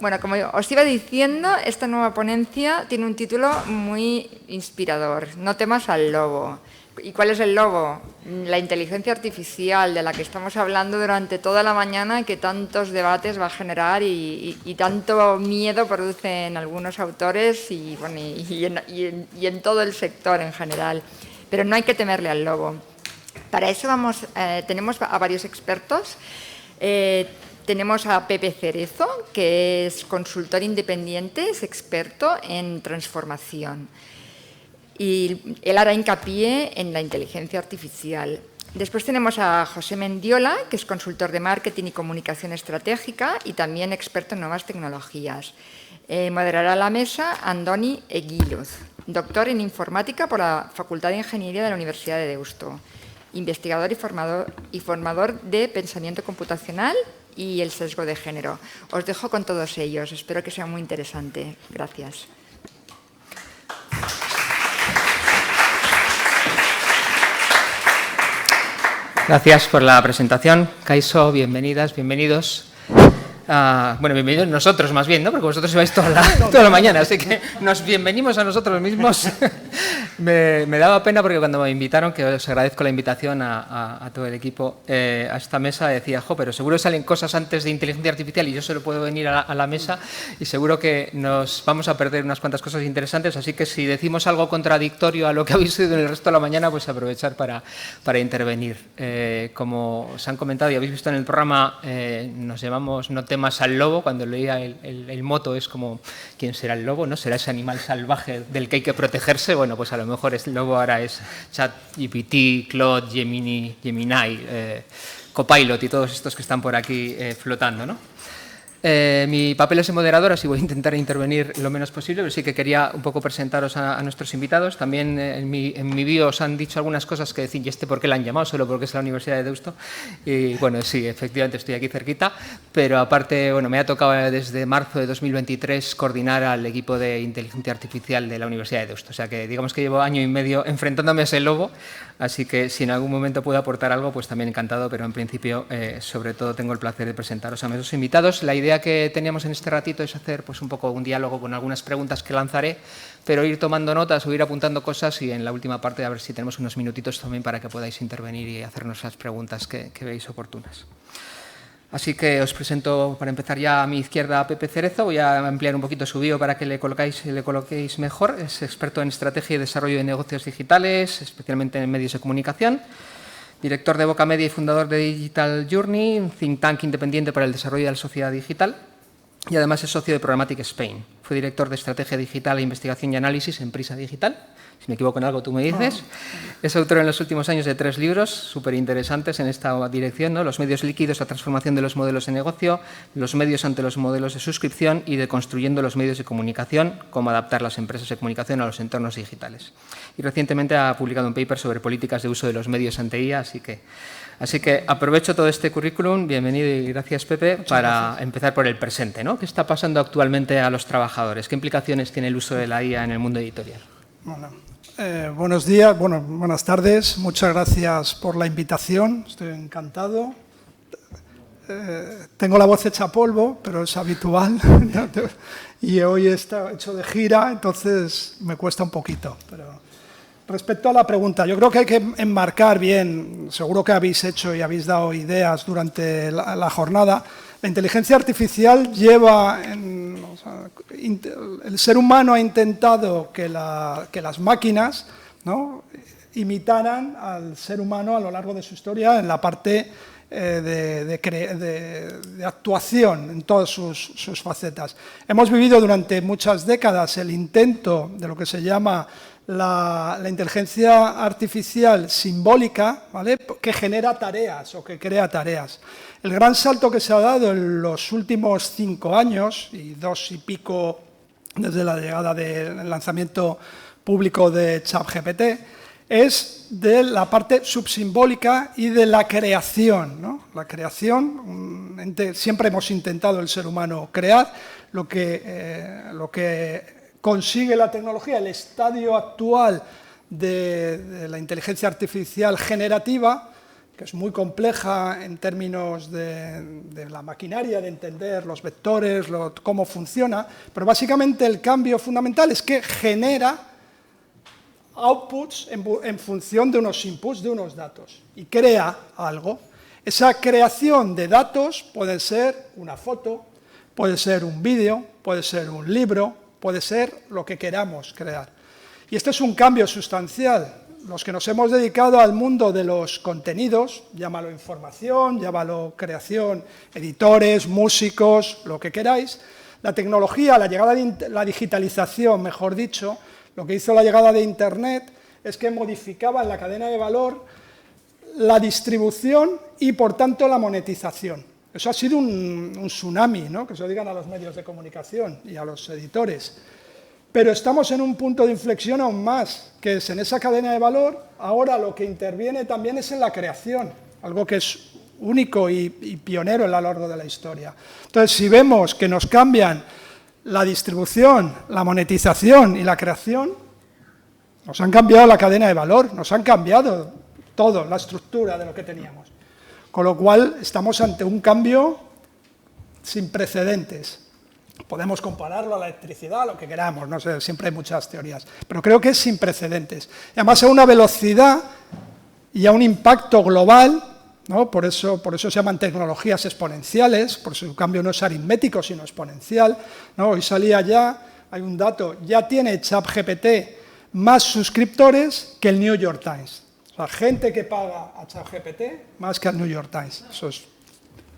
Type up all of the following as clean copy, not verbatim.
Bueno, como os iba diciendo, esta nueva ponencia tiene un título muy inspirador, No temas al lobo. ¿Y cuál es el lobo? La inteligencia artificial de la que estamos hablando durante toda la mañana y que tantos debates va a generar y tanto miedo produce en algunos autores y en todo el sector en general. Pero no hay que temerle al lobo. Para eso tenemos a varios expertos. Tenemos a Pepe Cerezo, que es consultor independiente, es experto en transformación. Y él hará hincapié en la inteligencia artificial. Después tenemos a José Mendiola, que es consultor de marketing y comunicación estratégica y también experto en nuevas tecnologías. Moderará la mesa Andoni Eguiluz, doctor en informática por la Facultad de Ingeniería de la Universidad de Deusto, investigador y formador de pensamiento computacional y el sesgo de género. Os dejo con todos ellos. Espero que sea muy interesante. Gracias. Gracias por la presentación. Kaixo, bienvenidas, bienvenidos. Bueno, bienvenidos nosotros más bien, ¿no? Porque vosotros vais toda la mañana, así que nos bienvenimos a nosotros mismos. Me daba pena porque cuando me invitaron, que os agradezco la invitación a todo el equipo, a esta mesa, decía, pero seguro salen cosas antes de inteligencia artificial y yo solo puedo venir a la mesa y seguro que nos vamos a perder unas cuantas cosas interesantes, así que si decimos algo contradictorio a lo que habéis oído en el resto de la mañana, pues aprovechar para intervenir. Como os han comentado y habéis visto en el programa, nos llamamos No temas al lobo. Cuando leía el moto es como, ¿quién será el lobo? ¿No? ¿Será ese animal salvaje del que hay que protegerse? Bueno, pues a lo mejor el lobo ahora es ChatGPT, Claude, Gemini, Copilot y todos estos que están por aquí flotando, ¿no? Mi papel es de moderador, así voy a intentar intervenir lo menos posible, pero sí que quería un poco presentaros a nuestros invitados. También en mi bio os han dicho algunas cosas que decir, ¿y por qué la han llamado? Solo porque es la Universidad de Deusto. Y bueno, sí, efectivamente estoy aquí cerquita, pero aparte, bueno, me ha tocado desde marzo de 2023 coordinar al equipo de inteligencia artificial de la Universidad de Deusto. O sea que digamos que llevo año y medio enfrentándome a ese lobo, así que si en algún momento puedo aportar algo, pues también encantado, pero en principio, sobre todo, tengo el placer de presentaros a nuestros invitados. La idea que teníamos en este ratito es hacer pues un poco un diálogo con algunas preguntas que lanzaré, pero ir tomando notas o ir apuntando cosas y en la última parte a ver si tenemos unos minutitos también para que podáis intervenir y hacernos las preguntas que veáis oportunas. Así que os presento, para empezar ya a mi izquierda, a Pepe Cerezo. Voy a ampliar un poquito su bio para que le coloquéis mejor. Es experto en estrategia y desarrollo de negocios digitales, especialmente en medios de comunicación. Director de Boca Media y fundador de Digital Journey, un think tank independiente para el desarrollo de la sociedad digital. Y además es socio de Programmatic Spain. Fue director de Estrategia Digital e Investigación y Análisis en Prisa Digital. Si me equivoco en algo, tú me dices. Es autor en los últimos años de 3 libros súper interesantes en esta dirección, ¿no? Los medios líquidos, la transformación de los modelos de negocio, los medios ante los modelos de suscripción y de construyendo los medios de comunicación, cómo adaptar las empresas de comunicación a los entornos digitales. Y recientemente ha publicado un paper sobre políticas de uso de los medios ante IA, así que aprovecho todo este currículum, bienvenido y gracias, Pepe, para empezar por el presente, ¿no? ¿Qué está pasando actualmente a los trabajadores? ¿Qué implicaciones tiene el uso de la IA en el mundo editorial? Bueno, buenos días, buenas tardes, muchas gracias por la invitación, estoy encantado. Tengo la voz hecha polvo, pero es habitual, y hoy he hecho de gira, entonces me cuesta un poquito, pero... Respecto a la pregunta, yo creo que hay que enmarcar bien, seguro que habéis hecho y habéis dado ideas durante la jornada, la inteligencia artificial lleva, el ser humano ha intentado que las máquinas, ¿no?, imitaran al ser humano a lo largo de su historia en la parte de actuación en todas sus facetas. Hemos vivido durante muchas décadas el intento de lo que se llama la inteligencia artificial simbólica, ¿vale?, que genera tareas o que crea tareas. El gran salto que se ha dado en los últimos 5 años, y 2 y pico desde la llegada del lanzamiento público de ChatGPT, es de la parte subsimbólica y de la creación, ¿no? La creación, siempre hemos intentado el ser humano crear, lo que consigue la tecnología, el estadio actual de la inteligencia artificial generativa, que es muy compleja en términos de la maquinaria, de entender los vectores, cómo funciona, pero básicamente el cambio fundamental es que genera outputs en función de unos inputs, de unos datos, y crea algo. Esa creación de datos puede ser una foto, puede ser un vídeo, puede ser un libro, puede ser lo que queramos crear. Y este es un cambio sustancial. Los que nos hemos dedicado al mundo de los contenidos, llámalo información, llámalo creación, editores, músicos, lo que queráis, la tecnología, la llegada de la digitalización, mejor dicho, lo que hizo la llegada de Internet es que modificaba en la cadena de valor la distribución y, por tanto, la monetización. Eso ha sido un tsunami, ¿no?, que se lo digan a los medios de comunicación y a los editores. Pero estamos en un punto de inflexión aún más, que es en esa cadena de valor. Ahora lo que interviene también es en la creación, algo que es único y pionero a lo largo de la historia. Entonces, si vemos que nos cambian la distribución, la monetización y la creación, nos han cambiado la cadena de valor, nos han cambiado todo, la estructura de lo que teníamos. Con lo cual, estamos ante un cambio sin precedentes. Podemos compararlo a la electricidad, lo que queramos, no sé, siempre hay muchas teorías, pero creo que es sin precedentes. Y además a una velocidad y a un impacto global, ¿no? Por eso se llaman tecnologías exponenciales, por su cambio no es aritmético, sino exponencial, ¿no? Hoy salía ya, hay un dato, ya tiene ChatGPT más suscriptores que el New York Times. O sea, gente que paga a ChatGPT más que al New York Times. Eso es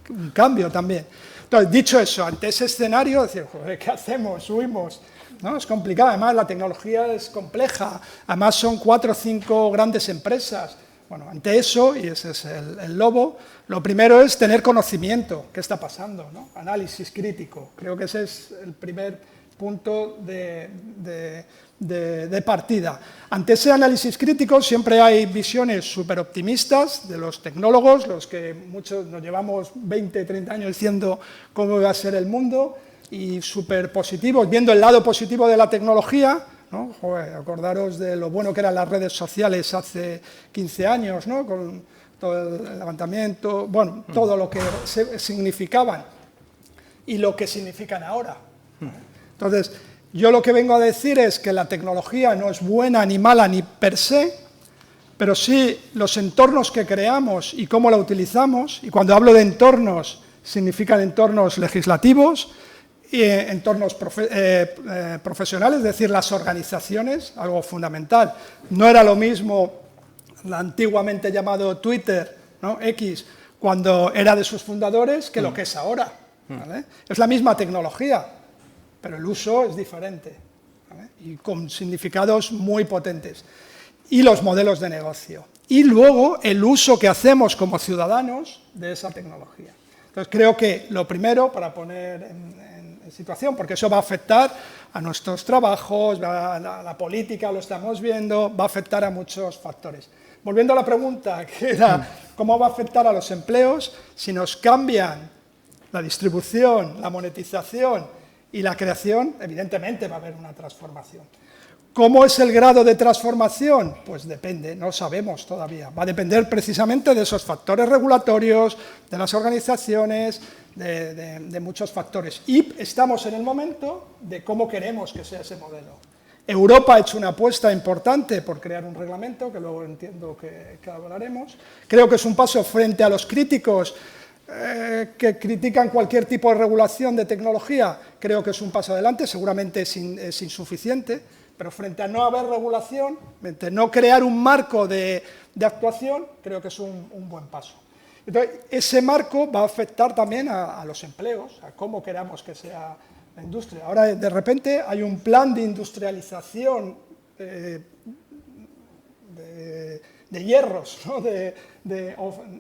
un cambio también. Entonces, dicho eso, ante ese escenario, decir, joder, ¿qué hacemos? ¿Huimos? ¿No? Es complicado, además la tecnología es compleja, además son 4 o 5 grandes empresas. Bueno, ante eso, y ese es el lobo, lo primero es tener conocimiento, qué está pasando, ¿no? Análisis crítico, creo que ese es el primer punto de partida. Ante ese análisis crítico siempre hay visiones súper optimistas de los tecnólogos, los que muchos nos llevamos 20, 30 años diciendo cómo va a ser el mundo, y súper positivos, viendo el lado positivo de la tecnología, ¿no? Joder, acordaros de lo bueno que eran las redes sociales hace 15 años, ¿no? Con todo el levantamiento, bueno, todo lo que significaban y lo que significan ahora. Entonces, yo lo que vengo a decir es que la tecnología no es buena ni mala ni per se, pero sí los entornos que creamos y cómo la utilizamos, y cuando hablo de entornos, significan entornos legislativos, y entornos profesionales, es decir, las organizaciones, algo fundamental. No era lo mismo antiguamente llamado Twitter, ¿no? X, cuando era de sus fundadores, que lo que es ahora, ¿vale? Es la misma tecnología, pero el uso es diferente, ¿vale? Y con significados muy potentes. Y los modelos de negocio. Y luego el uso que hacemos como ciudadanos de esa tecnología. Entonces creo que lo primero, para poner en situación, porque eso va a afectar a nuestros trabajos, a la política, lo estamos viendo, va a afectar a muchos factores. Volviendo a la pregunta, que era cómo va a afectar a los empleos, si nos cambian la distribución, la monetización y la creación, evidentemente va a haber una transformación. ¿Cómo es el grado de transformación? Pues depende, no sabemos todavía. Va a depender precisamente de esos factores regulatorios, de las organizaciones, de muchos factores. Y estamos en el momento de cómo queremos que sea ese modelo. Europa ha hecho una apuesta importante por crear un reglamento, que luego entiendo que hablaremos. Creo que es un paso frente a los críticos que critican cualquier tipo de regulación de tecnología. Creo que es un paso adelante, seguramente es insuficiente, pero frente a no haber regulación, frente a no crear un marco de actuación, creo que es un buen paso. Entonces, ese marco va a afectar también a los empleos, a cómo queramos que sea la industria. Ahora, de repente, hay un plan de industrialización de hierros, ¿no?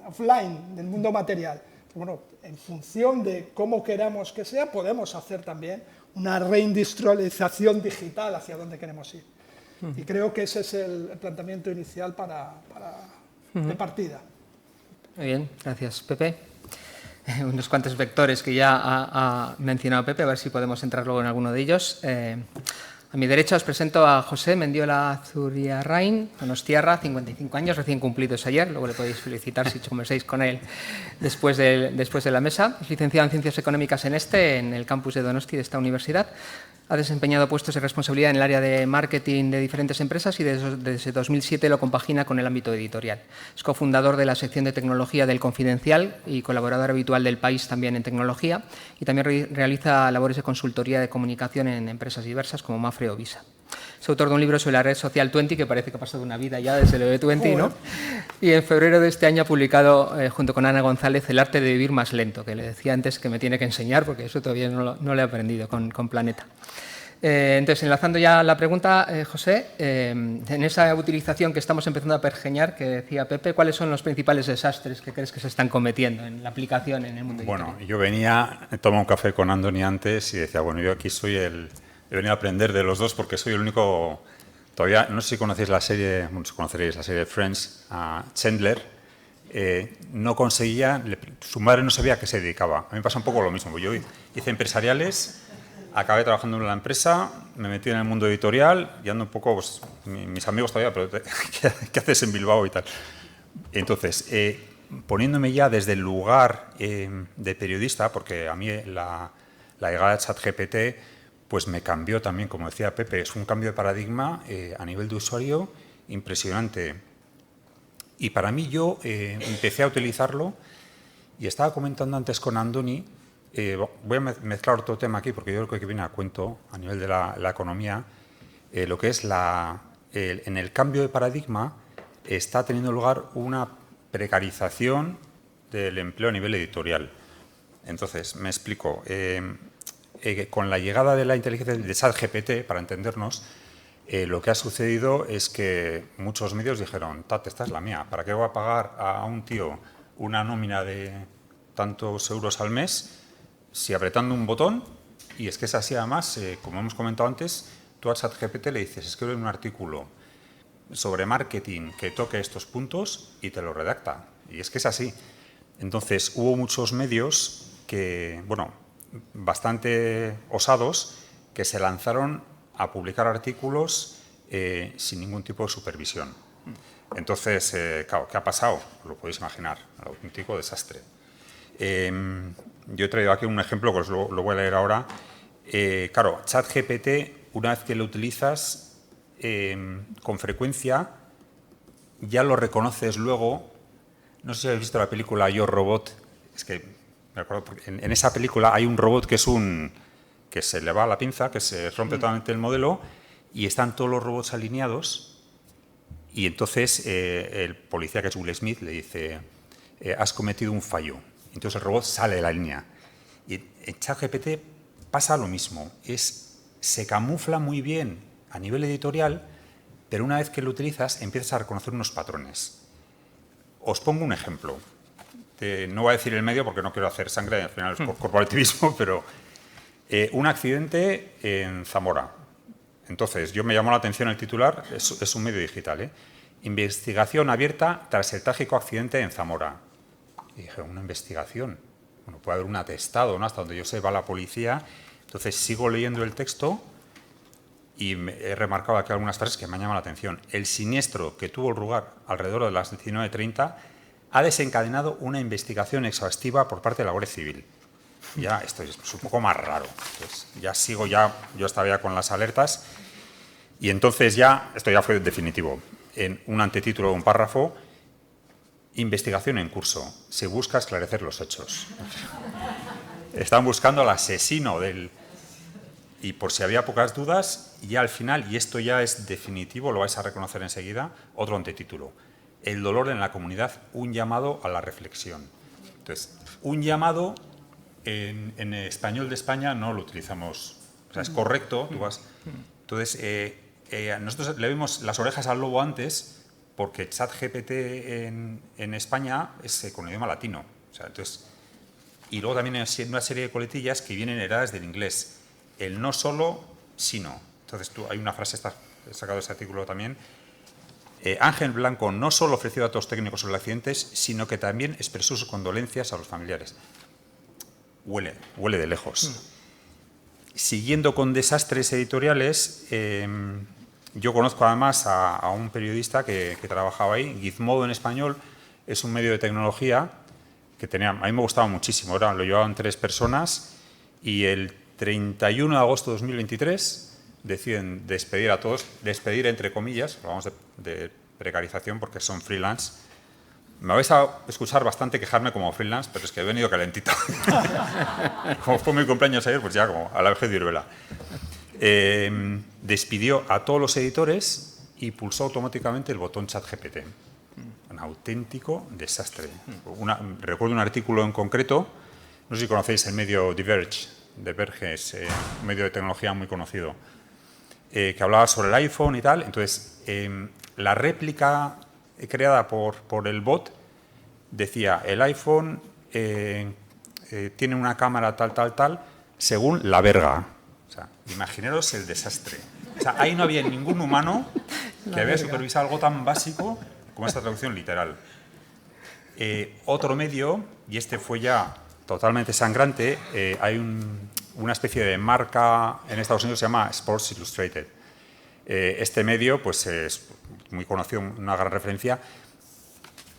Offline, del mundo material. Bueno, en función de cómo queramos que sea, podemos hacer también una reindustrialización digital hacia donde queremos ir. Y creo que ese es el planteamiento inicial de partida. Muy bien, gracias, Pepe. Unos cuantos vectores que ya ha mencionado Pepe, a ver si podemos entrar luego en alguno de ellos. A mi derecha os presento a José Mendiola Zuriarrain, donostiarra, 55 años, recién cumplidos ayer. Luego le podéis felicitar si conversáis con él después de la mesa. Es licenciado en Ciencias Económicas en el campus de Donosti de esta universidad. Ha desempeñado puestos de responsabilidad en el área de marketing de diferentes empresas y desde 2007 lo compagina con el ámbito editorial. Es cofundador de la sección de tecnología del Confidencial y colaborador habitual del País también en tecnología, y también realiza labores de consultoría de comunicación en empresas diversas como Mapfre o Visa. Es autor de un libro sobre la red social Twenty, que parece que ha pasado una vida ya desde lo de Twenty, ¿no? Y en febrero de este año ha publicado, junto con Ana González, El arte de vivir más lento, que le decía antes que me tiene que enseñar, porque eso todavía no lo he aprendido con Planeta. Entonces, enlazando ya la pregunta, José, en esa utilización que estamos empezando a pergeñar, que decía Pepe, ¿cuáles son los principales desastres que crees que se están cometiendo en la aplicación en el mundo editorial? Bueno, yo venía, he tomado un café con Andoni antes y decía, bueno, yo aquí he venido a aprender de los dos porque soy el único, todavía, no sé si conocéis la serie, bueno, si conoceréis la serie de Friends, Chandler, no conseguía, su madre no sabía a qué se dedicaba. A mí me pasa un poco lo mismo, yo hice empresariales. Acabé trabajando en la empresa, me metí en el mundo editorial y ando un poco, pues, mis amigos todavía, pero ¿qué haces en Bilbao y tal? Entonces, poniéndome ya desde el lugar de periodista, porque a mí la llegada de ChatGPT pues me cambió también, como decía Pepe, es un cambio de paradigma a nivel de usuario impresionante. Y para mí yo empecé a utilizarlo y estaba comentando antes con Andoni. Voy a mezclar otro tema aquí porque yo creo que viene a cuento a nivel de la economía. Lo que es en el cambio de paradigma está teniendo lugar una precarización del empleo a nivel editorial. Entonces, me explico. Con la llegada de la inteligencia de ChatGPT, para entendernos, lo que ha sucedido es que muchos medios dijeron, Tat, esta es la mía, ¿para qué voy a pagar a un tío una nómina de tantos euros al mes? Si apretando un botón, y es que es así además, como hemos comentado antes, tú a ChatGPT le dices, escribe un artículo sobre marketing que toque estos puntos y te lo redacta. Y es que es así. Entonces, hubo muchos medios que, bueno, bastante osados, que se lanzaron a publicar artículos sin ningún tipo de supervisión. Entonces, claro, ¿qué ha pasado? Lo podéis imaginar, un auténtico desastre. Yo he traído aquí un ejemplo que os lo voy a leer ahora. Claro, ChatGPT, una vez que lo utilizas con frecuencia, ya lo reconoces luego. No sé si habéis visto la película Yo Robot. Es que me acuerdo, porque en esa película hay un robot que que se le va la pinza, que se rompe totalmente el modelo y están todos los robots alineados. Y entonces el policía, que es Will Smith, le dice, has cometido un fallo. Entonces el robot sale de la línea. Y en ChatGPT pasa lo mismo. Se camufla muy bien a nivel editorial, pero una vez que lo utilizas empiezas a reconocer unos patrones. Os pongo un ejemplo. No voy a decir el medio porque no quiero hacer sangre, al final es por corporativismo, pero un accidente en Zamora. Entonces, yo me llamó la atención el titular, es un medio digital, Investigación abierta tras el trágico accidente en Zamora. Y dije, ¿una investigación? Bueno, puede haber un atestado, ¿no? Hasta donde yo sé va la policía. Entonces sigo leyendo el texto y he remarcado aquí algunas frases que me han llamado la atención. El siniestro que tuvo lugar alrededor de las 19:30 ha desencadenado una investigación exhaustiva por parte de la Guardia Civil. Ya esto es un poco más raro. Entonces, yo estaba ya con las alertas y entonces esto ya fue definitivo. En un antetítulo de un párrafo, investigación en curso. Se busca esclarecer los hechos. Están buscando al asesino Y por si había pocas dudas, ya al final, y esto ya es definitivo, lo vais a reconocer enseguida, otro antetítulo. El dolor en la comunidad, un llamado a la reflexión. Entonces, un llamado en español de España no lo utilizamos. O sea, es correcto. Entonces, nosotros le vimos las orejas al lobo antes, porque ChatGPT en España es con idioma latino. O sea, entonces, y luego también hay una serie de coletillas que vienen heredadas del inglés. El no solo, sino. Entonces, hay una frase, he sacado ese artículo también. Ángel Blanco no solo ofreció datos técnicos sobre el accidente, sino que también expresó sus condolencias a los familiares. Huele de lejos. siguiendo con desastres editoriales, yo conozco además a un periodista que trabajaba ahí, Gizmodo en español, es un medio de tecnología que tenía, a mí me gustaba muchísimo, ahora lo llevaban 3 personas y el 31 de agosto de 2023 deciden despedir a todos, despedir entre comillas, hablamos de precarización porque son freelance. Me vais a escuchar bastante quejarme como freelance, pero es que he venido calentito. Como fue mi cumpleaños ayer, pues ya como a la vejez de Iruela. Despidió a todos los editores y pulsó automáticamente el botón ChatGPT. Un auténtico desastre. Recuerdo un artículo en concreto, no sé si conocéis el medio Diverge, de Verge, es un medio de tecnología muy conocido, que hablaba sobre el iPhone y tal. Entonces, la réplica creada por el bot decía, el iPhone tiene una cámara tal, según la verga. O sea, imaginaros el desastre. O sea, ahí no había ningún humano que había supervisado algo tan básico como esta traducción literal. Otro medio, y este fue ya totalmente sangrante, hay una especie de marca en Estados Unidos que se llama Sports Illustrated. Este medio pues, es muy conocido, una gran referencia.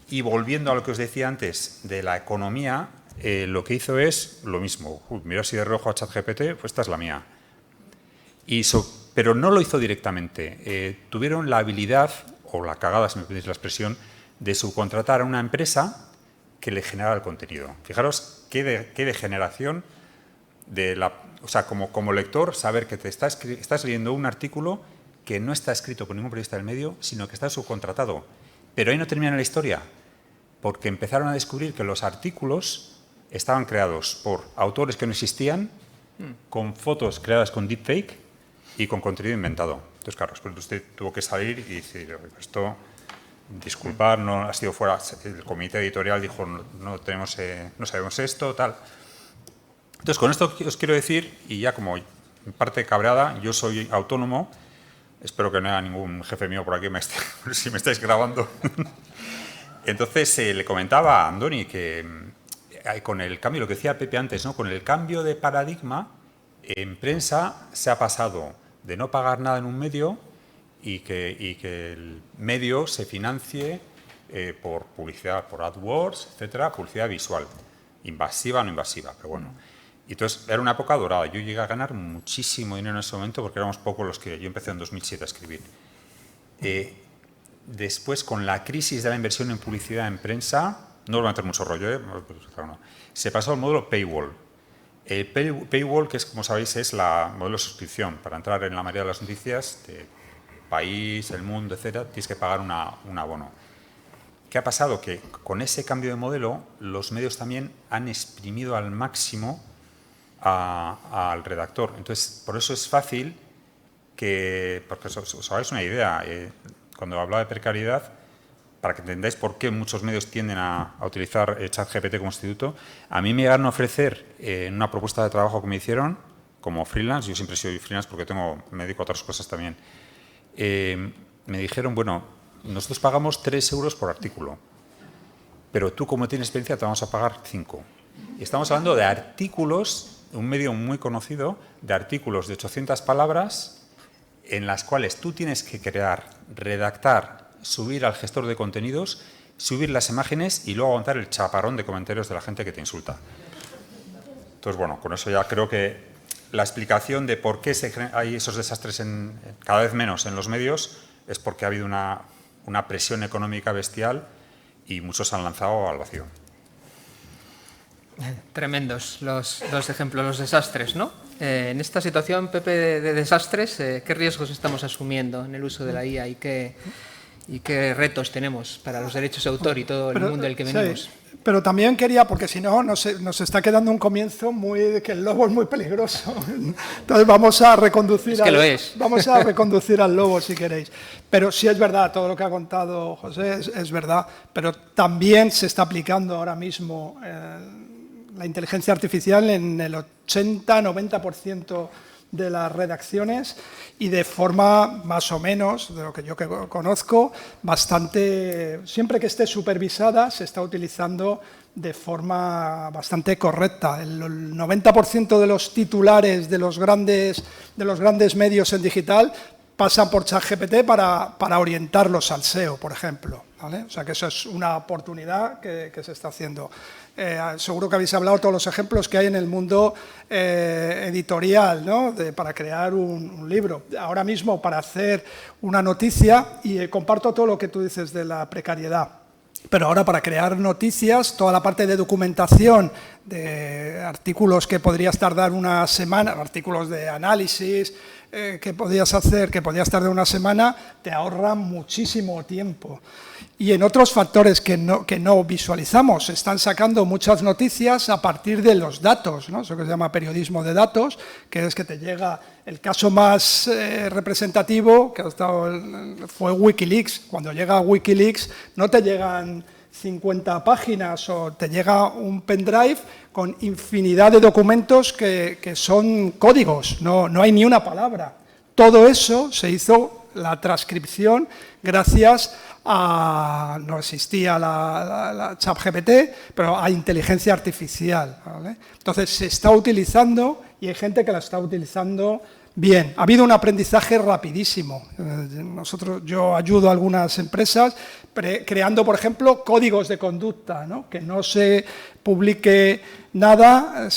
Y volviendo a lo que os decía antes de la economía, lo que hizo es lo mismo. Mira así de reojo a ChatGPT, pues esta es la mía. Pero no lo hizo directamente. Tuvieron la habilidad, o la cagada, si me permitís la expresión, de subcontratar a una empresa que le generara el contenido. Fijaros qué degeneración o sea, como lector, saber que estás leyendo un artículo que no está escrito por ningún periodista del medio, sino que está subcontratado. Pero ahí no termina la historia, porque empezaron a descubrir que los artículos estaban creados por autores que no existían, con fotos creadas con deepfake y con contenido inventado. Entonces, claro, después usted tuvo que salir y decir, esto, disculpar, no ha sido fuera, el comité editorial dijo, no sabemos esto, tal. Entonces, con esto os quiero decir, y ya como en parte cabreada, yo soy autónomo, espero que no haya ningún jefe mío por aquí, si me estáis grabando. Entonces, le comentaba a Andoni que con el cambio, lo que decía Pepe antes, ¿no? Con el cambio de paradigma, en prensa se ha pasado de no pagar nada en un medio y que el medio se financie por publicidad, por AdWords, etcétera, publicidad visual, invasiva o no invasiva, pero bueno. Y entonces era una época dorada. Yo llegué a ganar muchísimo dinero en ese momento porque éramos pocos los que... Yo empecé en 2007 a escribir. Después, con la crisis de la inversión en publicidad en prensa, no os voy a meter mucho rollo, se pasó al modelo paywall. El paywall, que es, como sabéis, es la modelo de suscripción. Para entrar en la mayoría de las noticias, de país, el mundo, etcétera, tienes que pagar un abono. ¿Qué ha pasado? Que con ese cambio de modelo, los medios también han exprimido al máximo al redactor. Entonces, por eso es fácil que, porque os hagáis una idea, cuando hablaba de precariedad, para que entendáis por qué muchos medios tienden a utilizar ChatGPT como instituto, a mí me llegaron a ofrecer en una propuesta de trabajo que me hicieron, como freelance, yo siempre soy freelance porque me dedico a otras cosas también, me dijeron, bueno, nosotros pagamos 3 euros por artículo, pero tú, como tienes experiencia, te vamos a pagar 5. Y estamos hablando de artículos, un medio muy conocido, de artículos de 800 palabras en las cuales tú tienes que crear, redactar, subir al gestor de contenidos, subir las imágenes y luego aguantar el chaparrón de comentarios de la gente que te insulta. Entonces, bueno, con eso ya creo que la explicación de por qué hay esos desastres cada vez menos en los medios es porque ha habido una presión económica bestial y muchos se han lanzado al vacío. Tremendos los dos ejemplos, los desastres, ¿no? En esta situación, Pepe, de desastres, ¿qué riesgos estamos asumiendo en el uso de la IA y qué retos tenemos para los derechos de autor y todo el mundo del que venimos? Sí, pero también quería, porque si no, nos está quedando un comienzo de que el lobo es muy peligroso. Entonces vamos a reconducir, vamos a reconducir al lobo, si queréis. Pero sí es verdad, todo lo que ha contado José es verdad, pero también se está aplicando ahora mismo la inteligencia artificial en el 80-90% de las redacciones y de forma más o menos, de lo que yo conozco, bastante, siempre que esté supervisada, se está utilizando de forma bastante correcta. El 90% de los titulares de los grandes medios en digital pasan por ChatGPT para orientarlos al SEO, por ejemplo, ¿vale? O sea que eso es una oportunidad que se está haciendo. Seguro que habéis hablado todos los ejemplos que hay en el mundo editorial, ¿no? Para crear un libro. Ahora mismo, para hacer una noticia, y comparto todo lo que tú dices de la precariedad, pero ahora para crear noticias, toda la parte de documentación, de artículos que podrías tardar una semana, artículos de análisis que podías tardar una semana, te ahorran muchísimo tiempo. Y en otros factores que no visualizamos, están sacando muchas noticias a partir de los datos, ¿no? Eso que se llama periodismo de datos, que es que te llega el caso más representativo, que fue Wikileaks. Cuando llega Wikileaks no te llegan 50 páginas o te llega un pendrive con infinidad de documentos que son códigos, no hay ni una palabra. Todo eso se hizo la transcripción gracias a, no existía la ChatGPT, pero a inteligencia artificial, ¿vale? Entonces se está utilizando y hay gente que la está utilizando bien. Ha habido un aprendizaje rapidísimo. Yo ayudo a algunas empresas creando, por ejemplo, códigos de conducta, ¿no? Que no se publique nada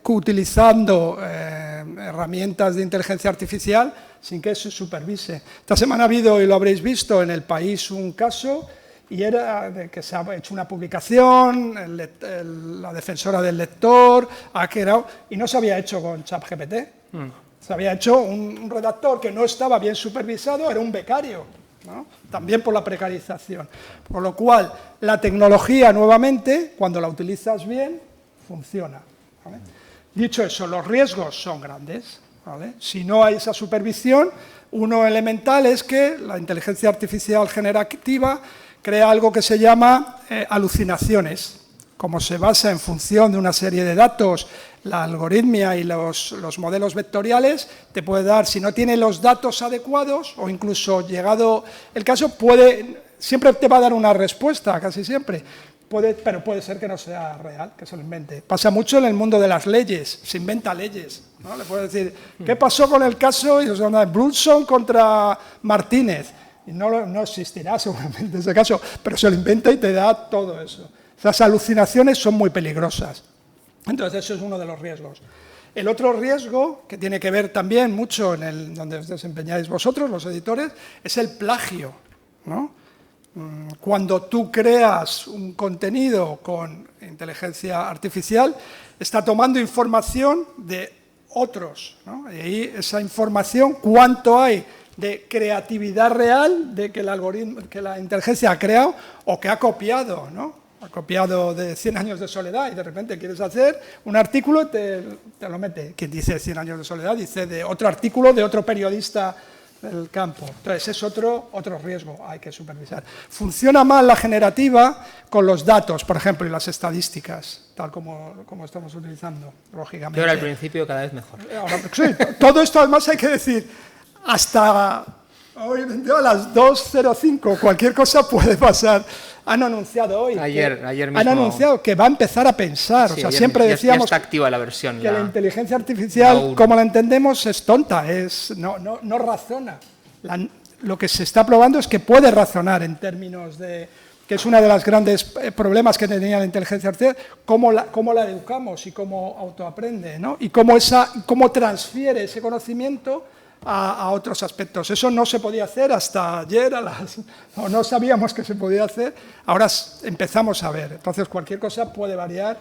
utilizando herramientas de inteligencia artificial sin que se supervise. Esta semana ha habido, y lo habréis visto, en El País un caso, y era de que se ha hecho una publicación, la defensora del lector ha creado, y no se había hecho con ChatGPT. Se había hecho un redactor que no estaba bien supervisado, era un becario, ¿no? También por la precarización. Por lo cual, la tecnología, nuevamente, cuando la utilizas bien, funciona, ¿vale? Dicho eso, los riesgos son grandes, ¿vale? Si no hay esa supervisión, uno elemental es que la inteligencia artificial generativa crea algo que se llama alucinaciones. Como se basa en función de una serie de datos, la algoritmia y los modelos vectoriales, te puede dar, si no tiene los datos adecuados, o incluso llegado el caso, siempre te va a dar una respuesta, casi siempre, pero puede ser que no sea real, que se lo invente. Pasa mucho en el mundo de las leyes, se inventa leyes, ¿no? Le puedes decir, ¿qué pasó con el caso de Brunson contra Martínez? Y no existirá seguramente ese caso, pero se lo inventa y te da todo eso. Las alucinaciones son muy peligrosas. Entonces, eso es uno de los riesgos. El otro riesgo, que tiene que ver también mucho donde os desempeñáis vosotros, los editores, es el plagio, ¿no? Cuando tú creas un contenido con inteligencia artificial, está tomando información de otros, ¿no? Y ahí esa información, ¿cuánto hay de creatividad real de que el algoritmo, que la inteligencia ha creado o que ha copiado, ¿no? Ha copiado de 100 años de soledad y de repente quieres hacer un artículo y te lo mete. Quien dice 100 años de soledad dice de otro artículo de otro periodista del campo. Entonces es otro riesgo, hay que supervisar. Funciona mal la generativa con los datos, por ejemplo, y las estadísticas, tal como estamos utilizando, lógicamente. Que ahora al principio cada vez mejor. Sí, todo esto además hay que decir, hasta hoy a las 2:05 cualquier cosa puede pasar. Han anunciado hoy, ayer mismo, han anunciado que va a empezar a pensar. Sí, o sea, siempre decíamos ya está activa la versión. que la inteligencia artificial, como la entendemos, es tonta, no razona. Lo que se está probando es que puede razonar en términos de, que es uno de los grandes problemas que tenía la inteligencia artificial, cómo la educamos y cómo autoaprende, ¿no? Y cómo transfiere ese conocimiento a otros aspectos. Eso no se podía hacer hasta ayer, no sabíamos que se podía hacer, ahora empezamos a ver. Entonces cualquier cosa puede variar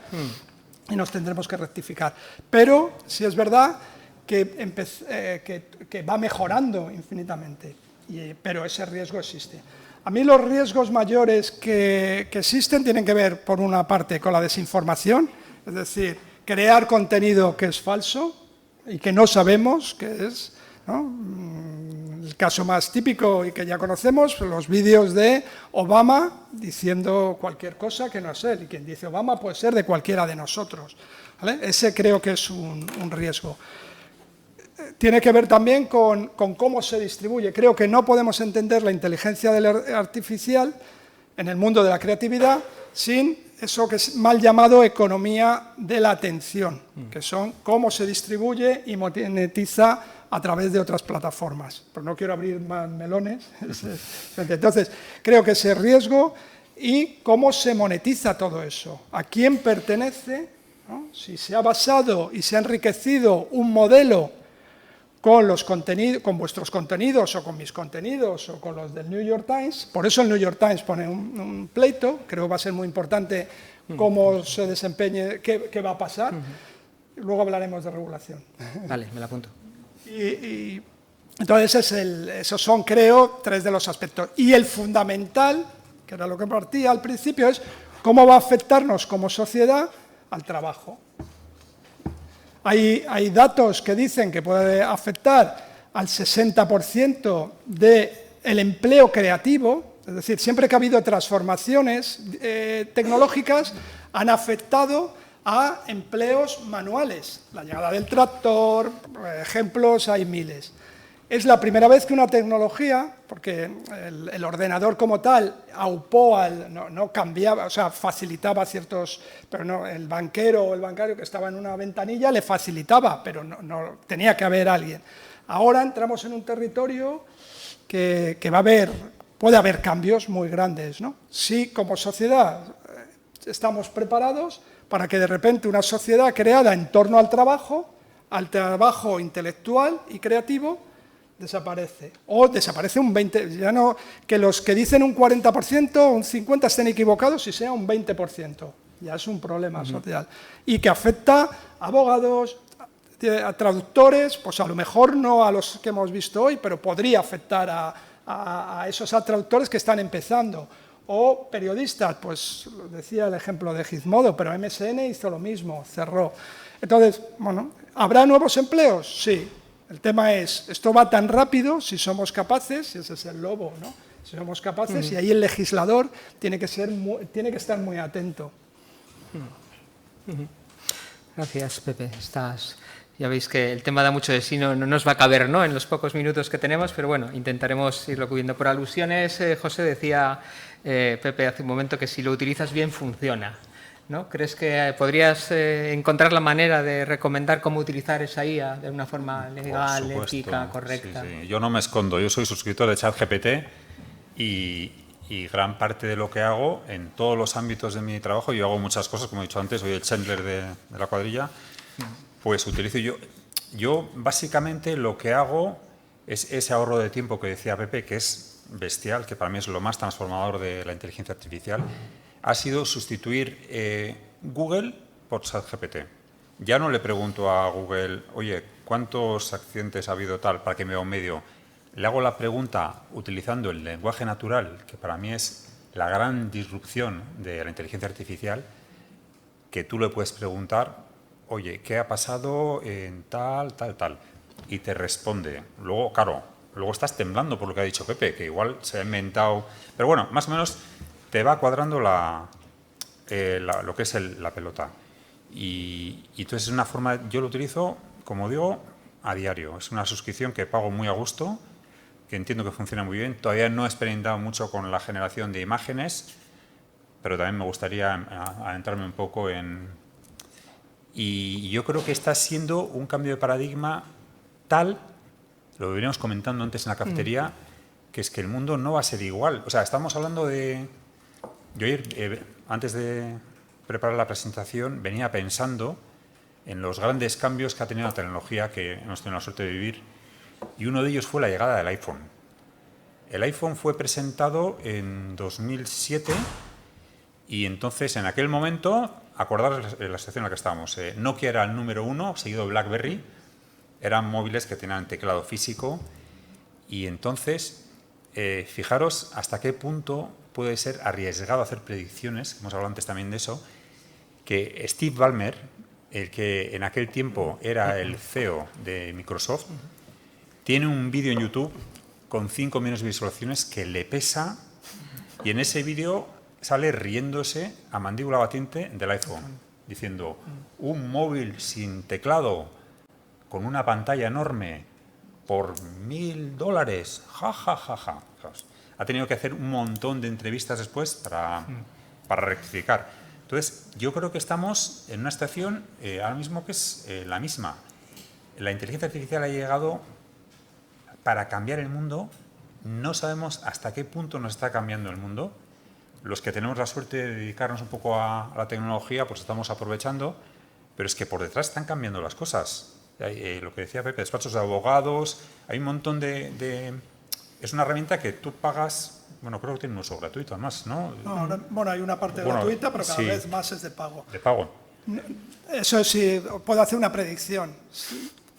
y nos tendremos que rectificar. Pero sí es verdad que va mejorando infinitamente, pero ese riesgo existe. A mí los riesgos mayores que existen tienen que ver, por una parte, con la desinformación, es decir, crear contenido que es falso y que no sabemos qué es, ¿no? El caso más típico y que ya conocemos, los vídeos de Obama diciendo cualquier cosa que no es él, y quien dice Obama puede ser de cualquiera de nosotros, ¿vale? Ese creo que es un riesgo. Tiene que ver también con cómo se distribuye. Creo que no podemos entender la inteligencia artificial en el mundo de la creatividad sin eso que es mal llamado economía de la atención, que son cómo se distribuye y monetiza a través de otras plataformas. Pero no quiero abrir más melones. Entonces, creo que ese riesgo y cómo se monetiza todo eso, a quién pertenece, ¿no? Si se ha basado y se ha enriquecido un modelo con los contenidos, con vuestros contenidos o con mis contenidos o con los del New York Times. Por eso el New York Times pone un pleito. Creo que va a ser muy importante cómo se desempeñe, qué va a pasar. Luego hablaremos de regulación. Vale, me la apunto. Y entonces esos son, creo, 3 de los aspectos. Y el fundamental, que era lo que partía al principio, es cómo va a afectarnos como sociedad al trabajo. Hay datos que dicen que puede afectar al 60% del empleo creativo, es decir, siempre que ha habido transformaciones tecnológicas, han afectado a empleos manuales. La llegada del tractor, ejemplos hay miles. Es la primera vez que una tecnología, porque el ordenador como tal aupó, no cambiaba, o sea, facilitaba ciertos, pero no, el banquero o el bancario que estaba en una ventanilla le facilitaba, pero no tenía que haber alguien. Ahora entramos en un territorio que puede haber cambios muy grandes, ¿no? Sí, como sociedad estamos preparados para que de repente una sociedad creada en torno al trabajo intelectual y creativo, desaparece. O desaparece un 20%, ya no que los que dicen un 40%, un 50% estén equivocados y sea un 20%. Ya es un problema social. Y que afecta a abogados, a traductores, pues a lo mejor no a los que hemos visto hoy, pero podría afectar a esos traductores que están empezando. O periodistas, pues decía el ejemplo de Gizmodo, pero MSN hizo lo mismo, cerró. Entonces, bueno, ¿habrá nuevos empleos? Sí. El tema es, esto va tan rápido, si somos capaces, y ese es el lobo, ¿no? Si somos capaces, y ahí el legislador tiene que estar muy atento. Gracias, Pepe. Ya veis que el tema da mucho de sí, no nos va a caber, ¿no?, en los pocos minutos que tenemos, pero bueno, intentaremos irlo cubriendo. Por alusiones, José, decía Pepe hace un momento que si lo utilizas bien, funciona, ¿no? ¿Crees que podrías encontrar la manera de recomendar cómo utilizar esa IA de una forma legal, ética, correcta? Sí, sí. Yo no me escondo, yo soy suscriptor de ChatGPT y gran parte de lo que hago en todos los ámbitos de mi trabajo, yo hago muchas cosas, como he dicho antes, soy el Chandler de la cuadrilla, pues utilizo yo básicamente lo que hago es ese ahorro de tiempo que decía Pepe, que es bestial, que para mí es lo más transformador de la inteligencia artificial, ha sido sustituir Google por ChatGPT. Ya no le pregunto a Google, oye, ¿cuántos accidentes ha habido tal para que me dé un medio? Le hago la pregunta utilizando el lenguaje natural, que para mí es la gran disrupción de la inteligencia artificial, que tú le puedes preguntar, oye, ¿qué ha pasado en tal? Y te responde. Luego, claro, luego estás temblando por lo que ha dicho Pepe, que igual se ha inventado... Pero bueno, más o menos te va cuadrando lo que es la pelota. Y entonces es una forma, yo lo utilizo, como digo, a diario. Es una suscripción que pago muy a gusto, que entiendo que funciona muy bien. Todavía no he experimentado mucho con la generación de imágenes, pero también me gustaría adentrarme un poco en... Y yo creo que está siendo un cambio de paradigma tal, lo veníamos comentando antes en la cafetería, que es que el mundo no va a ser igual. O sea, estamos hablando de... Yo ayer, antes de preparar la presentación, venía pensando en los grandes cambios que ha tenido la tecnología que hemos tenido la suerte de vivir, y uno de ellos fue la llegada del iPhone. El iPhone fue presentado en 2007 y entonces en aquel momento, acordaros la situación en la que estábamos, Nokia era el número 1, seguido de BlackBerry, eran móviles que tenían teclado físico y entonces, fijaros hasta qué punto puede ser arriesgado hacer predicciones, hemos hablado antes también de eso, que Steve Ballmer, el que en aquel tiempo era el CEO de Microsoft, tiene un vídeo en YouTube con 5 millones de visualizaciones que le pesa, y en ese vídeo sale riéndose a mandíbula batiente del iPhone, diciendo, un móvil sin teclado, con una pantalla enorme, por $1.000, ja, ja, ja, ja. Ha tenido que hacer un montón de entrevistas después para rectificar. Entonces, yo creo que estamos en una situación ahora mismo que es la misma. La inteligencia artificial ha llegado para cambiar el mundo. No sabemos hasta qué punto nos está cambiando el mundo. Los que tenemos la suerte de dedicarnos un poco a la tecnología, pues estamos aprovechando, pero es que por detrás están cambiando las cosas. Lo que decía Pepe, despachos de abogados, hay un montón de... Es una herramienta que tú pagas, bueno, creo que tiene un uso gratuito además, ¿no? No, bueno, hay una parte gratuita, pero cada vez más es de pago. De pago. Eso sí, puedo hacer una predicción.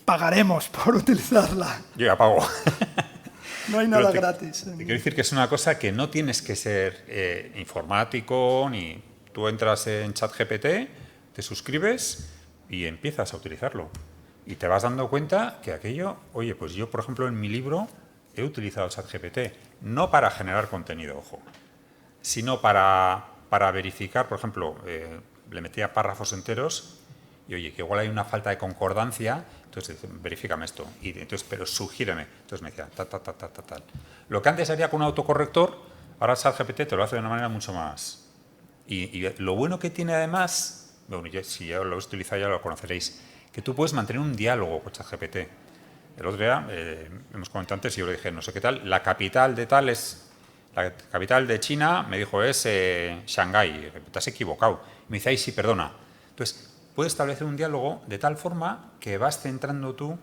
Pagaremos por utilizarla. Yo ya pago. No hay nada gratis. Te quiero decir que es una cosa que no tienes que ser informático, ni tú entras en ChatGPT, te suscribes y empiezas a utilizarlo. Y te vas dando cuenta que aquello, oye, pues yo, por ejemplo, en mi libro he utilizado ChatGPT, no para generar contenido, ojo, sino para verificar, por ejemplo, le metía párrafos enteros y, oye, que igual hay una falta de concordancia, entonces verifícame esto, y entonces, pero sugiéreme. Entonces me decía, tal. Lo que antes haría con un autocorrector, ahora ChatGPT te lo hace de una manera mucho más. Y lo bueno que tiene además, bueno, si ya lo habéis utilizado ya lo conoceréis, que tú puedes mantener un diálogo con ChatGPT. El otro día, hemos comentado antes, y yo le dije, no sé qué tal, la capital de tal es, la capital de China, me dijo, es Shanghái, te has equivocado. Me dice, ay, sí, perdona. Entonces, puedes establecer un diálogo de tal forma que vas centrando tú,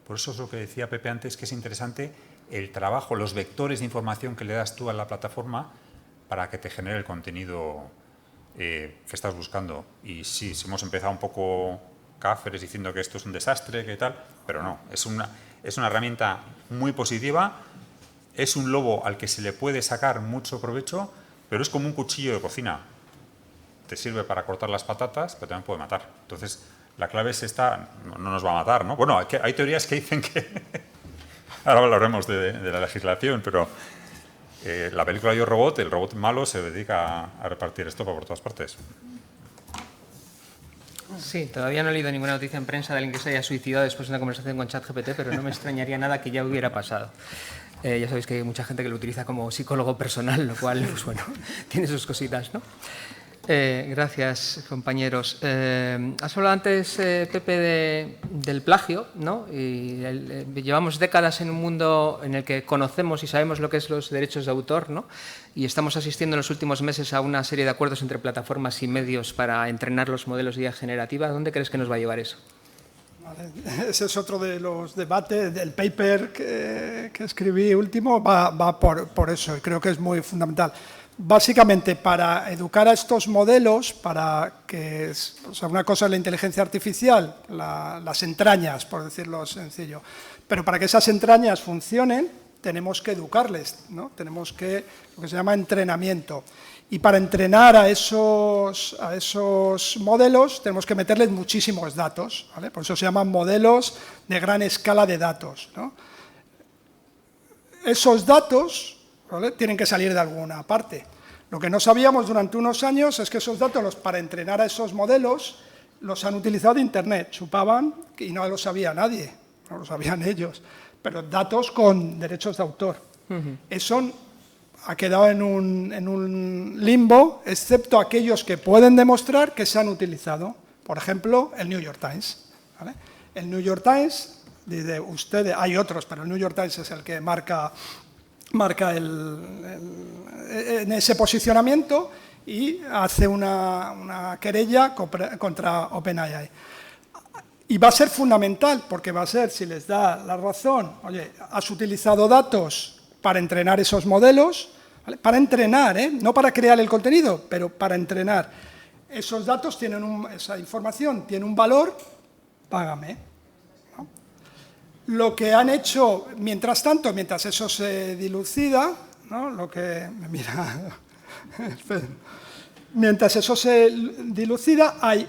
por eso es lo que decía Pepe antes, que es interesante el trabajo, los vectores de información que le das tú a la plataforma para que te genere el contenido que estás buscando. Y sí, hemos empezado un poco cáceres diciendo que esto es un desastre, que tal, pero no, es una herramienta muy positiva, es un lobo al que se le puede sacar mucho provecho, pero es como un cuchillo de cocina. Te sirve para cortar las patatas, pero también puede matar. Entonces, la clave es esta, no nos va a matar, ¿no? Bueno, hay teorías que dicen que... Ahora hablaremos de la legislación, pero la película Yo Robot, el robot malo se dedica a repartir estopa por todas partes. Sí, todavía no he leído ninguna noticia en prensa de alguien que se haya suicidado después de una conversación con ChatGPT, pero no me extrañaría nada que ya hubiera pasado. Ya sabéis que hay mucha gente que lo utiliza como psicólogo personal, lo cual, pues bueno, tiene sus cositas, ¿no? Gracias, compañeros. Has hablado antes, Pepe, del plagio, ¿no? Y llevamos décadas en un mundo en el que conocemos y sabemos lo que es los derechos de autor, ¿no? Y estamos asistiendo en los últimos meses a una serie de acuerdos entre plataformas y medios para entrenar los modelos de IA generativa. ¿Dónde crees que nos va a llevar eso? Vale. Ese es otro de los debates. Del paper que escribí último va por eso, y creo que es muy fundamental. Básicamente, para educar a estos modelos, para que, o sea, una cosa es la inteligencia artificial, las entrañas, por decirlo sencillo, pero para que esas entrañas funcionen, tenemos que educarles, ¿no? Tenemos que, lo que se llama entrenamiento. Y para entrenar a esos modelos, tenemos que meterles muchísimos datos, ¿vale? Por eso se llaman modelos de gran escala de datos, ¿no? Esos datos, ¿vale?, tienen que salir de alguna parte. Lo que no sabíamos durante unos años es que esos datos, para entrenar a esos modelos, los han utilizado de Internet. Chupaban y no lo sabía nadie, no lo sabían ellos, pero datos con derechos de autor. Eso ha quedado en un limbo, excepto aquellos que pueden demostrar que se han utilizado. Por ejemplo, el New York Times, ¿vale? El New York Times, dice ustedes, hay otros, pero el New York Times es el que marca en ese posicionamiento y hace una querella contra OpenAI. Y va a ser fundamental, porque va a ser, si les da la razón, oye, has utilizado datos para entrenar esos modelos, ¿vale? Para entrenar, no para crear el contenido, pero para entrenar. Esos datos tienen esa información tiene un valor, págame. ¿No? Lo que han hecho, mientras tanto, mientras eso se dilucida, ¿no? Mientras eso se dilucida, hay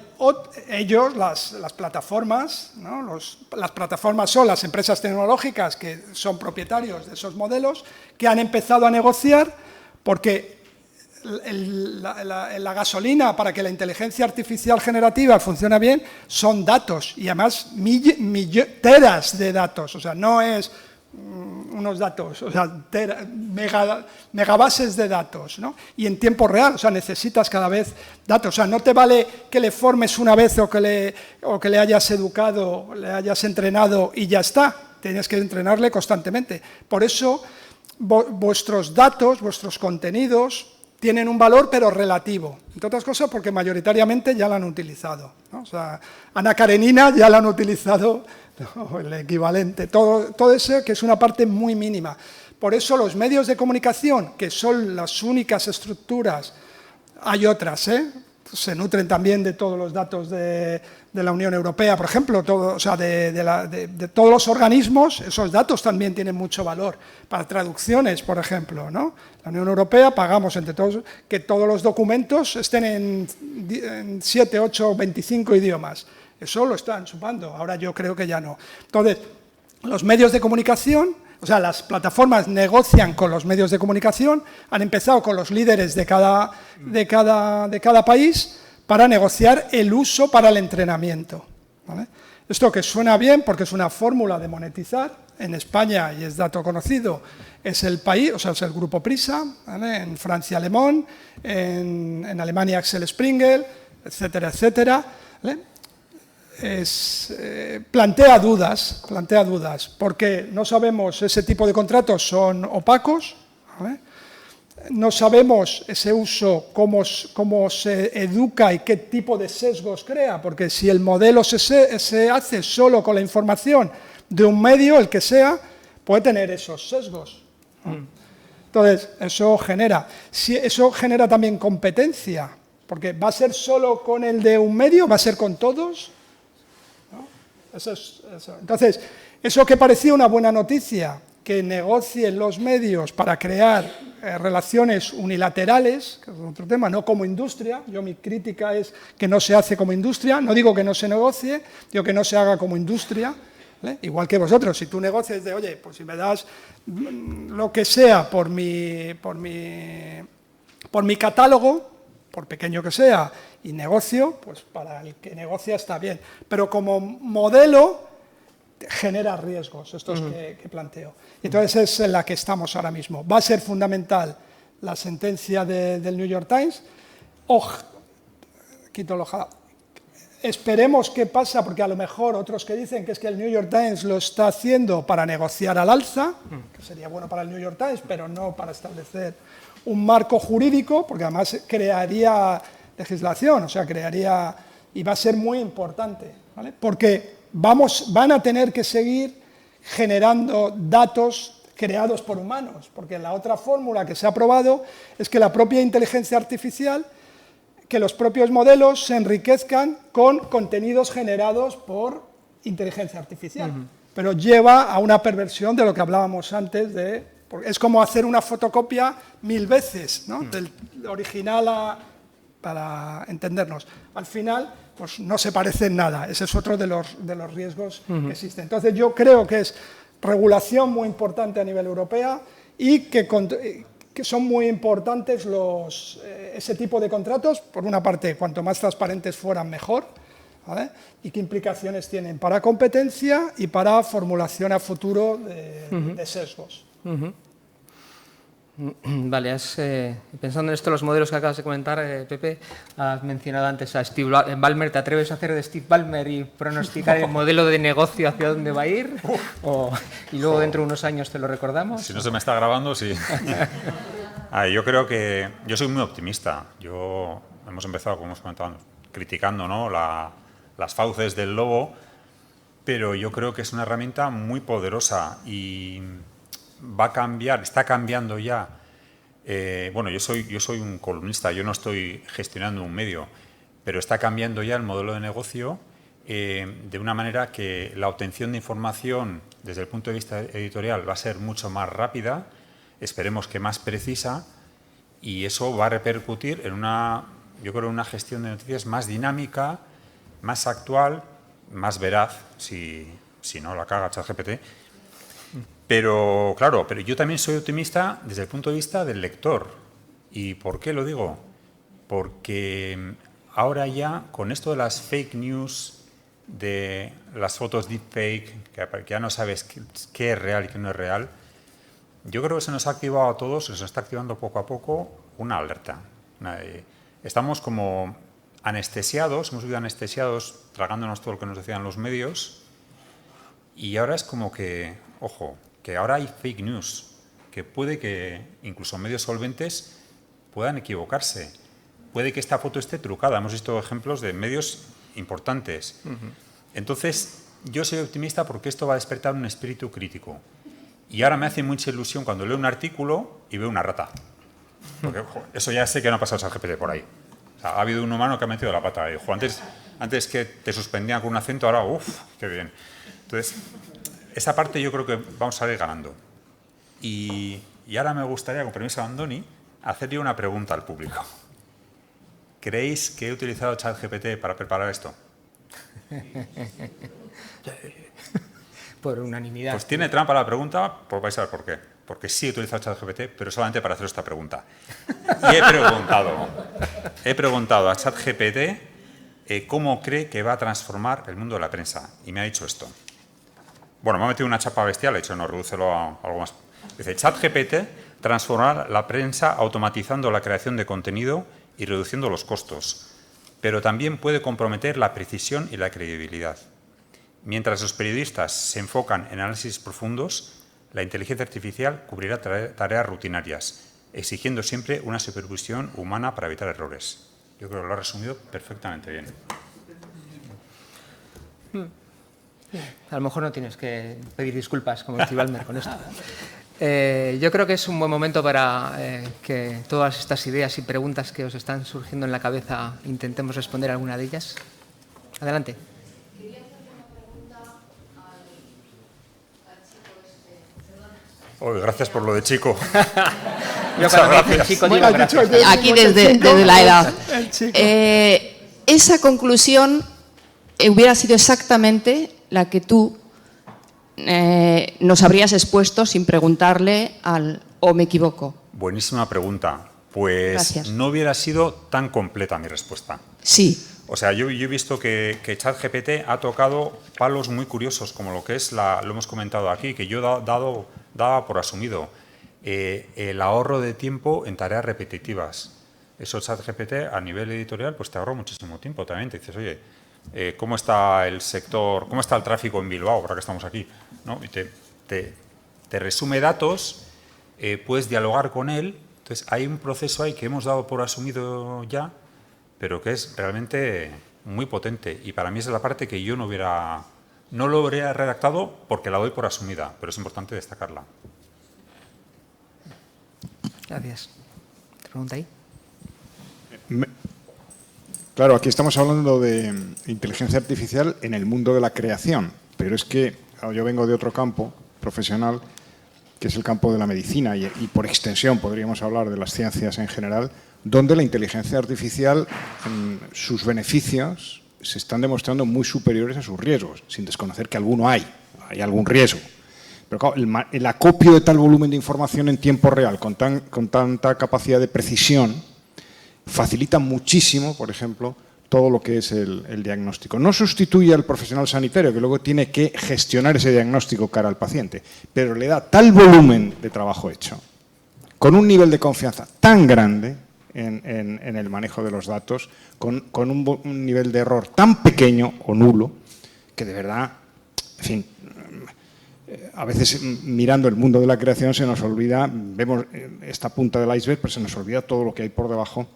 ellos, las plataformas, ¿no? Las plataformas son las empresas tecnológicas que son propietarios de esos modelos, que han empezado a negociar porque la gasolina para que la inteligencia artificial generativa funcione bien son datos, y además teras de datos. O sea, no es unos datos, o sea, megabases de datos, ¿no? Y en tiempo real, o sea, necesitas cada vez datos. O sea, no te vale que le formes una vez o que le hayas educado, le hayas entrenado y ya está. Tienes que entrenarle constantemente. Por eso, vuestros datos, vuestros contenidos, tienen un valor, pero relativo. Entre otras cosas, porque mayoritariamente ya la han utilizado, ¿no? O sea, Ana Karenina ya la han utilizado, ¿no? El equivalente, todo eso que es una parte muy mínima. Por eso los medios de comunicación, que son las únicas estructuras, hay otras, se nutren también de todos los datos de la Unión Europea, por ejemplo, o sea, de todos los organismos, esos datos también tienen mucho valor. Para traducciones, por ejemplo, ¿no? La Unión Europea pagamos entre todos que todos los documentos estén en 7, 8, 25 idiomas. Eso lo están chupando, ahora yo creo que ya no. Entonces, los medios de comunicación, o sea, las plataformas negocian con los medios de comunicación, han empezado con los líderes de cada país para negociar el uso para el entrenamiento, ¿vale? Esto que suena bien porque es una fórmula de monetizar, en España, y es dato conocido, es el país, o sea, es el grupo Prisa, ¿vale? En Francia Le Monde, en Alemania Axel Springer, etcétera, etcétera, ¿vale? Plantea dudas, porque no sabemos, ese tipo de contratos son opacos, ¿vale? No sabemos ese uso, cómo se educa y qué tipo de sesgos crea, porque si el modelo se hace solo con la información de un medio, el que sea, puede tener esos sesgos, ¿no? Entonces, eso genera también competencia, porque ¿va a ser solo con el de un medio? ¿Va a ser con todos? Eso. Entonces, eso que parecía una buena noticia, que negocien los medios para crear relaciones unilaterales, que es otro tema, no como industria. Mi crítica es que no se hace como industria, no digo que no se negocie, digo que no se haga como industria, ¿vale? Igual que vosotros, si tú negocias de, oye, pues si me das lo que sea por mi catálogo, por pequeño que sea, y negocio, pues para el que negocia está bien. Pero como modelo genera riesgos, estos que planteo. Y entonces es en la que estamos ahora mismo. Va a ser fundamental la sentencia del New York Times. Esperemos qué pasa, porque a lo mejor otros que dicen que es que el New York Times lo está haciendo para negociar al alza, que sería bueno para el New York Times, pero no para establecer un marco jurídico, porque además crearía legislación, o sea, y va a ser muy importante, ¿vale? Porque van a tener que seguir generando datos creados por humanos, porque la otra fórmula que se ha probado es que la propia inteligencia artificial, que los propios modelos se enriquezcan con contenidos generados por inteligencia artificial, pero lleva a una perversión de lo que hablábamos antes es como hacer una fotocopia 1000 veces, ¿no? Del original para entendernos. Al final, pues no se parece en nada. Ese es otro de los riesgos que existen. Entonces, yo creo que es regulación muy importante a nivel europeo y que son muy importantes ese tipo de contratos. Por una parte, cuanto más transparentes fueran, mejor, ¿vale? Y qué implicaciones tienen para competencia y para formulación a futuro de sesgos. Vale, pensando en esto, los modelos que acabas de comentar, Pepe, has mencionado antes a Steve Ballmer. ¿Te atreves a hacer de Steve Ballmer y pronosticar el modelo de negocio hacia dónde va a ir? Y luego dentro de unos años te lo recordamos. Si no se me está grabando, sí. Yo creo que yo soy muy optimista. Hemos empezado, como hemos comentado, criticando, ¿no?, las fauces del lobo, pero yo creo que es una herramienta muy poderosa y va a cambiar, está cambiando ya. Bueno, yo soy un columnista, yo no estoy gestionando un medio, pero está cambiando ya el modelo de negocio de una manera que la obtención de información desde el punto de vista editorial va a ser mucho más rápida, esperemos que más precisa, y eso va a repercutir en yo creo, una gestión de noticias más dinámica, más actual, más veraz, si no la caga ChatGPT. Pero claro, yo también soy optimista desde el punto de vista del lector. ¿Y por qué lo digo? Porque ahora ya, con esto de las fake news, de las fotos deepfake, que ya no sabes qué es real y qué no es real, yo creo que se nos ha activado a todos, se nos está activando poco a poco una alerta. Estamos como anestesiados, hemos vivido anestesiados, tragándonos todo lo que nos decían los medios, y ahora es como que, ojo, que ahora hay fake news, que puede que incluso medios solventes puedan equivocarse. Puede que esta foto esté trucada. Hemos visto ejemplos de medios importantes. Entonces, yo soy optimista porque esto va a despertar un espíritu crítico. Y ahora me hace mucha ilusión cuando leo un artículo y veo una rata. Porque eso ya sé que no ha pasado ChatGPT por ahí. O sea, ha habido un humano que ha metido la pata. Y, antes que te suspendían con un acento, ahora, uff, qué bien. Entonces, esa parte yo creo que vamos a ir ganando. Y ahora me gustaría, con permiso de Andoni, hacerle una pregunta al público. ¿Creéis que he utilizado ChatGPT para preparar esto? Por unanimidad. Pues tiene trampa la pregunta, pues vais a ver por qué. Porque sí he utilizado ChatGPT, pero solamente para hacer esta pregunta. Y he preguntado a ChatGPT cómo cree que va a transformar el mundo de la prensa. Y me ha dicho esto. Bueno, me ha metido una chapa bestial, he dicho, no, redúcelo a algo más. Dice, ChatGPT transformará la prensa automatizando la creación de contenido y reduciendo los costos, pero también puede comprometer la precisión y la credibilidad. Mientras los periodistas se enfocan en análisis profundos, la inteligencia artificial cubrirá tareas rutinarias, exigiendo siempre una supervisión humana para evitar errores. Yo creo que lo ha resumido perfectamente bien. A lo mejor no tienes que pedir disculpas, como decía Balmer, con esto. Yo creo que es un buen momento para que todas estas ideas y preguntas que os están surgiendo en la cabeza intentemos responder a alguna de ellas. Adelante. Quería hacerle una pregunta al chico este. Oh, gracias por lo de chico. Yo cuando me dice el chico digo gracias. Aquí desde la edad. Esa conclusión hubiera sido exactamente la que tú nos habrías expuesto sin preguntarle ¿o me equivoco? Buenísima pregunta. Pues Gracias. no hubiera sido tan completa mi respuesta. Sí. O sea, yo he visto que ChatGPT ha tocado palos muy curiosos, como lo que es, lo hemos comentado aquí, que yo daba por asumido, el ahorro de tiempo en tareas repetitivas. Eso ChatGPT a nivel editorial pues te ahorra muchísimo tiempo también. Te dices, oye, ¿cómo está el sector, cómo está el tráfico en Bilbao, ahora que estamos aquí? ¿No? Y te resume datos, puedes dialogar con él. Entonces, hay un proceso ahí que hemos dado por asumido ya, pero que es realmente muy potente. Y para mí esa es la parte que yo no lo habría redactado porque la doy por asumida, pero es importante destacarla. Gracias. ¿Te pregunta ahí? Claro, aquí estamos hablando de inteligencia artificial en el mundo de la creación, pero es que yo vengo de otro campo profesional, que es el campo de la medicina y por extensión podríamos hablar de las ciencias en general, donde la inteligencia artificial, sus beneficios se están demostrando muy superiores a sus riesgos, sin desconocer que hay algún riesgo. Pero claro, el acopio de tal volumen de información en tiempo real, con tanta capacidad de precisión, facilita muchísimo, por ejemplo, todo lo que es el diagnóstico. No sustituye al profesional sanitario, que luego tiene que gestionar ese diagnóstico cara al paciente, pero le da tal volumen de trabajo hecho, con un nivel de confianza tan grande en el manejo de los datos, con un nivel de error tan pequeño o nulo, que de verdad, en fin, a veces mirando el mundo de la creación se nos olvida, vemos esta punta del iceberg, pero se nos olvida todo lo que hay por debajo,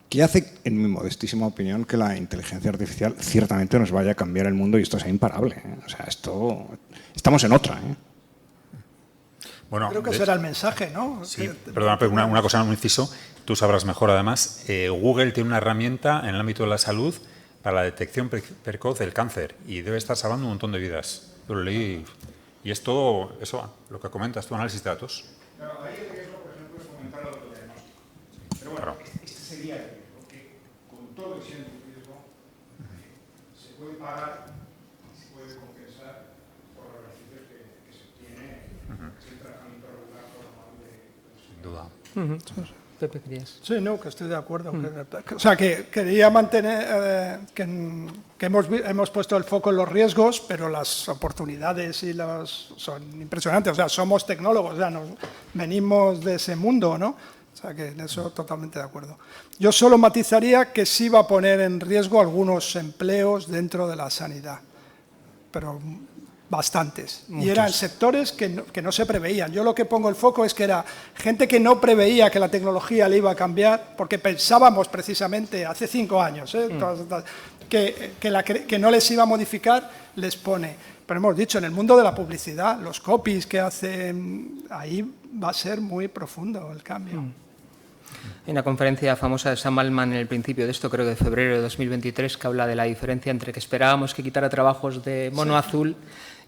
que hace, en mi modestísima opinión, que la inteligencia artificial ciertamente nos vaya a cambiar el mundo y esto sea imparable. O sea, estamos en otra. Bueno, Creo que será el mensaje, ¿no? Sí, perdona, pero una cosa, un inciso, tú sabrás mejor además, Google tiene una herramienta en el ámbito de la salud para la detección precoz del cáncer y debe estar salvando un montón de vidas. Yo lo leí y es todo eso, lo que comentas, tu análisis de datos. Claro, ahí el riesgo, por ejemplo, es fomentar el autodiagnóstico. Pero bueno, Claro. Este sería el riesgo, que con todo siendo un riesgo, se puede pagar y se puede compensar por los beneficios que se obtiene sin tratamiento regular normal de Sin duda. Pepe, querías. Sí, no, que estoy de acuerdo. O sea, que quería mantener que hemos puesto el foco en los riesgos, pero las oportunidades son impresionantes. O sea, somos tecnólogos, o sea, venimos de ese mundo, ¿no? O sea, que en eso totalmente de acuerdo. Yo solo matizaría que sí va a poner en riesgo algunos empleos dentro de la sanidad, pero bastantes. Muchos. Y eran sectores que no se preveían. Yo lo que pongo el foco es que era gente que no preveía que la tecnología le iba a cambiar, porque pensábamos precisamente hace 5 años que no les iba a modificar, les pone. Pero hemos dicho, en el mundo de la publicidad, los copies que hacen, ahí va a ser muy profundo el cambio. Hay una conferencia famosa de Sam Altman en el principio de esto, creo que de febrero de 2023, que habla de la diferencia entre que esperábamos que quitara trabajos de mono azul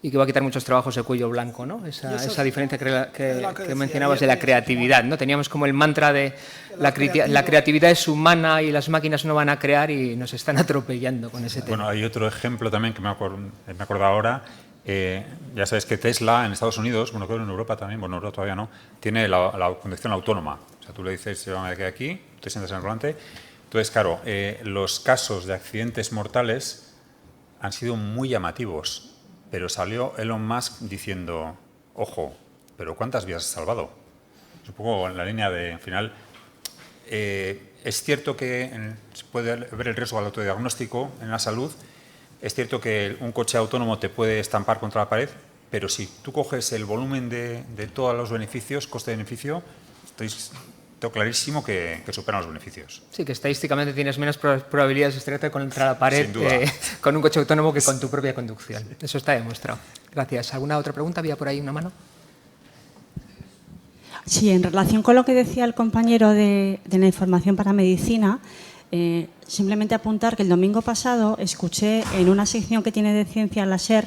y que va a quitar muchos trabajos de cuello blanco, ¿no? Esa diferencia que mencionabas de la creatividad, ¿no? Teníamos como el mantra de la creatividad es humana y las máquinas no van a crear, y nos están atropellando con ese tema. Bueno, hay otro ejemplo también que me acuerdo ahora. Ya sabes que Tesla en Estados Unidos, bueno, creo en Europa también, bueno, Europa todavía no, tiene la conducción autónoma. O sea, tú le dices, llévame de aquí, te sientas en el volante. Entonces, claro, los casos de accidentes mortales han sido muy llamativos. Pero salió Elon Musk diciendo, ojo, pero ¿cuántas vidas has salvado? Es un poco en la línea de, al final, es cierto que se puede ver el riesgo al autodiagnóstico en la salud, es cierto que un coche autónomo te puede estampar contra la pared, pero si tú coges el volumen de todos los beneficios, coste-beneficio, tengo clarísimo que superan los beneficios. Sí, que estadísticamente tienes menos probabilidades de estrellarte contra la pared con un coche autónomo que con tu propia conducción. Eso está demostrado. Gracias. ¿Alguna otra pregunta? Había por ahí una mano. Sí, en relación con lo que decía el compañero de la información para medicina, simplemente apuntar que el domingo pasado escuché en una sección que tiene de ciencia la SER,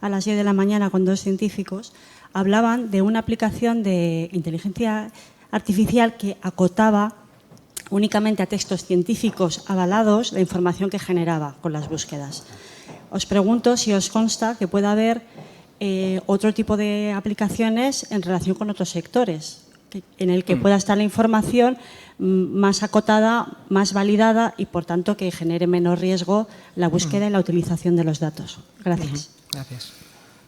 a las 10 de la mañana, con 2 científicos, hablaban de una aplicación de inteligencia artificial que acotaba únicamente a textos científicos avalados la información que generaba con las búsquedas. Os pregunto si os consta que pueda haber otro tipo de aplicaciones en relación con otros sectores, en el que pueda estar la información más acotada, más validada y, por tanto, que genere menos riesgo la búsqueda y la utilización de los datos. Gracias. Gracias.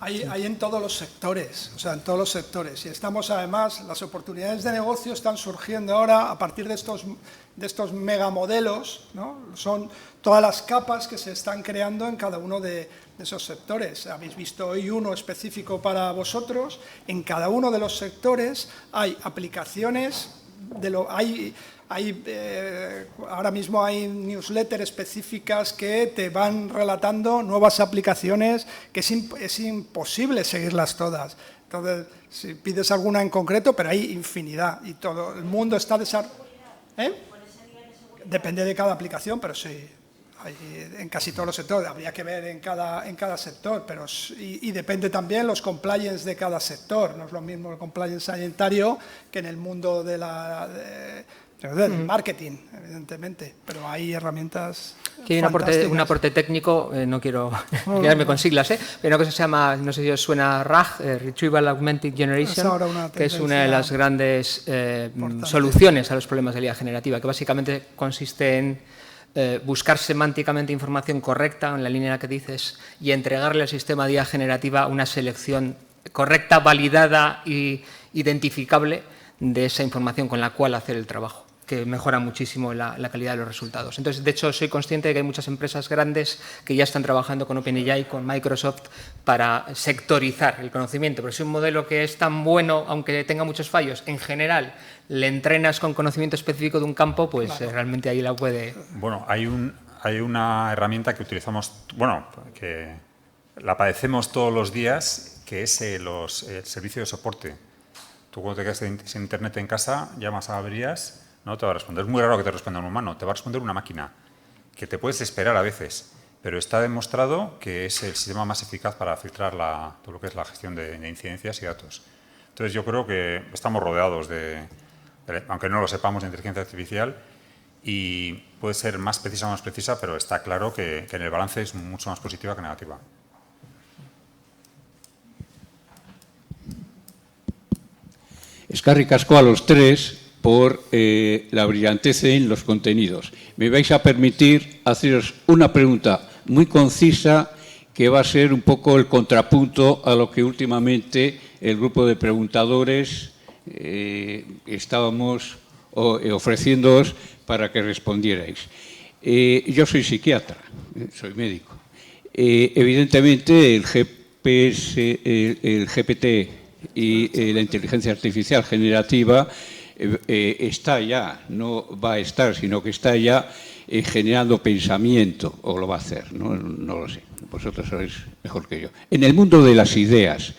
Hay en todos los sectores, o sea, en todos los sectores. Y estamos, además, las oportunidades de negocio están surgiendo ahora a partir de estos megamodelos, ¿no? Son todas las capas que se están creando en cada uno de esos sectores. Habéis visto hoy uno específico para vosotros. En cada uno de los sectores hay aplicaciones, ahora mismo hay newsletters específicas que te van relatando nuevas aplicaciones que es imposible seguirlas todas. Entonces, si pides alguna en concreto, pero hay infinidad y todo el mundo está desarrollando. Depende de cada aplicación, pero sí, hay en casi todos los sectores. Habría que ver en cada sector, pero y depende también los compliance de cada sector. No es lo mismo el compliance sanitario que en el mundo del marketing, evidentemente, pero hay herramientas. Aquí hay un aporte técnico, no quiero quedarme con siglas, pero una cosa se llama, no sé si os suena RAG, Retrieval Augmented Generation, que es una de las grandes soluciones a los problemas de la IA generativa, que básicamente consiste en buscar semánticamente información correcta en la línea en la que dices y entregarle al sistema de IA generativa una selección correcta, validada e identificable de esa información con la cual hacer el trabajo, que mejora muchísimo la calidad de los resultados. Entonces, de hecho, soy consciente de que hay muchas empresas grandes que ya están trabajando con OpenAI, con Microsoft, para sectorizar el conocimiento. Pero si un modelo que es tan bueno, aunque tenga muchos fallos, en general, le entrenas con conocimiento específico de un campo, pues claro, realmente ahí la puede... Bueno, hay una herramienta que utilizamos, bueno, que la padecemos todos los días, que es el servicio de soporte. Tú cuando te quedas sin internet en casa, llamas a averías, no te va a responder. Es muy raro que te responda un humano, te va a responder una máquina, que te puedes esperar a veces, pero está demostrado que es el sistema más eficaz para filtrar todo lo que es la gestión de incidencias y datos. Entonces yo creo que estamos rodeados aunque no lo sepamos, de inteligencia artificial, y puede ser más precisa o más precisa, pero está claro que en el balance es mucho más positiva que negativa. Eskerrik asko a los tres. por la brillantez en los contenidos. Me vais a permitir haceros una pregunta muy concisa que va a ser un poco el contrapunto a lo que últimamente el grupo de preguntadores estábamos ofreciéndoos para que respondierais. Yo soy psiquiatra, soy médico. Evidentemente el GPT y la inteligencia artificial generativa está ya, no va a estar, sino que está ya generando pensamiento, o lo va a hacer, no lo sé, vosotros sabéis mejor que yo. En el mundo de las ideas,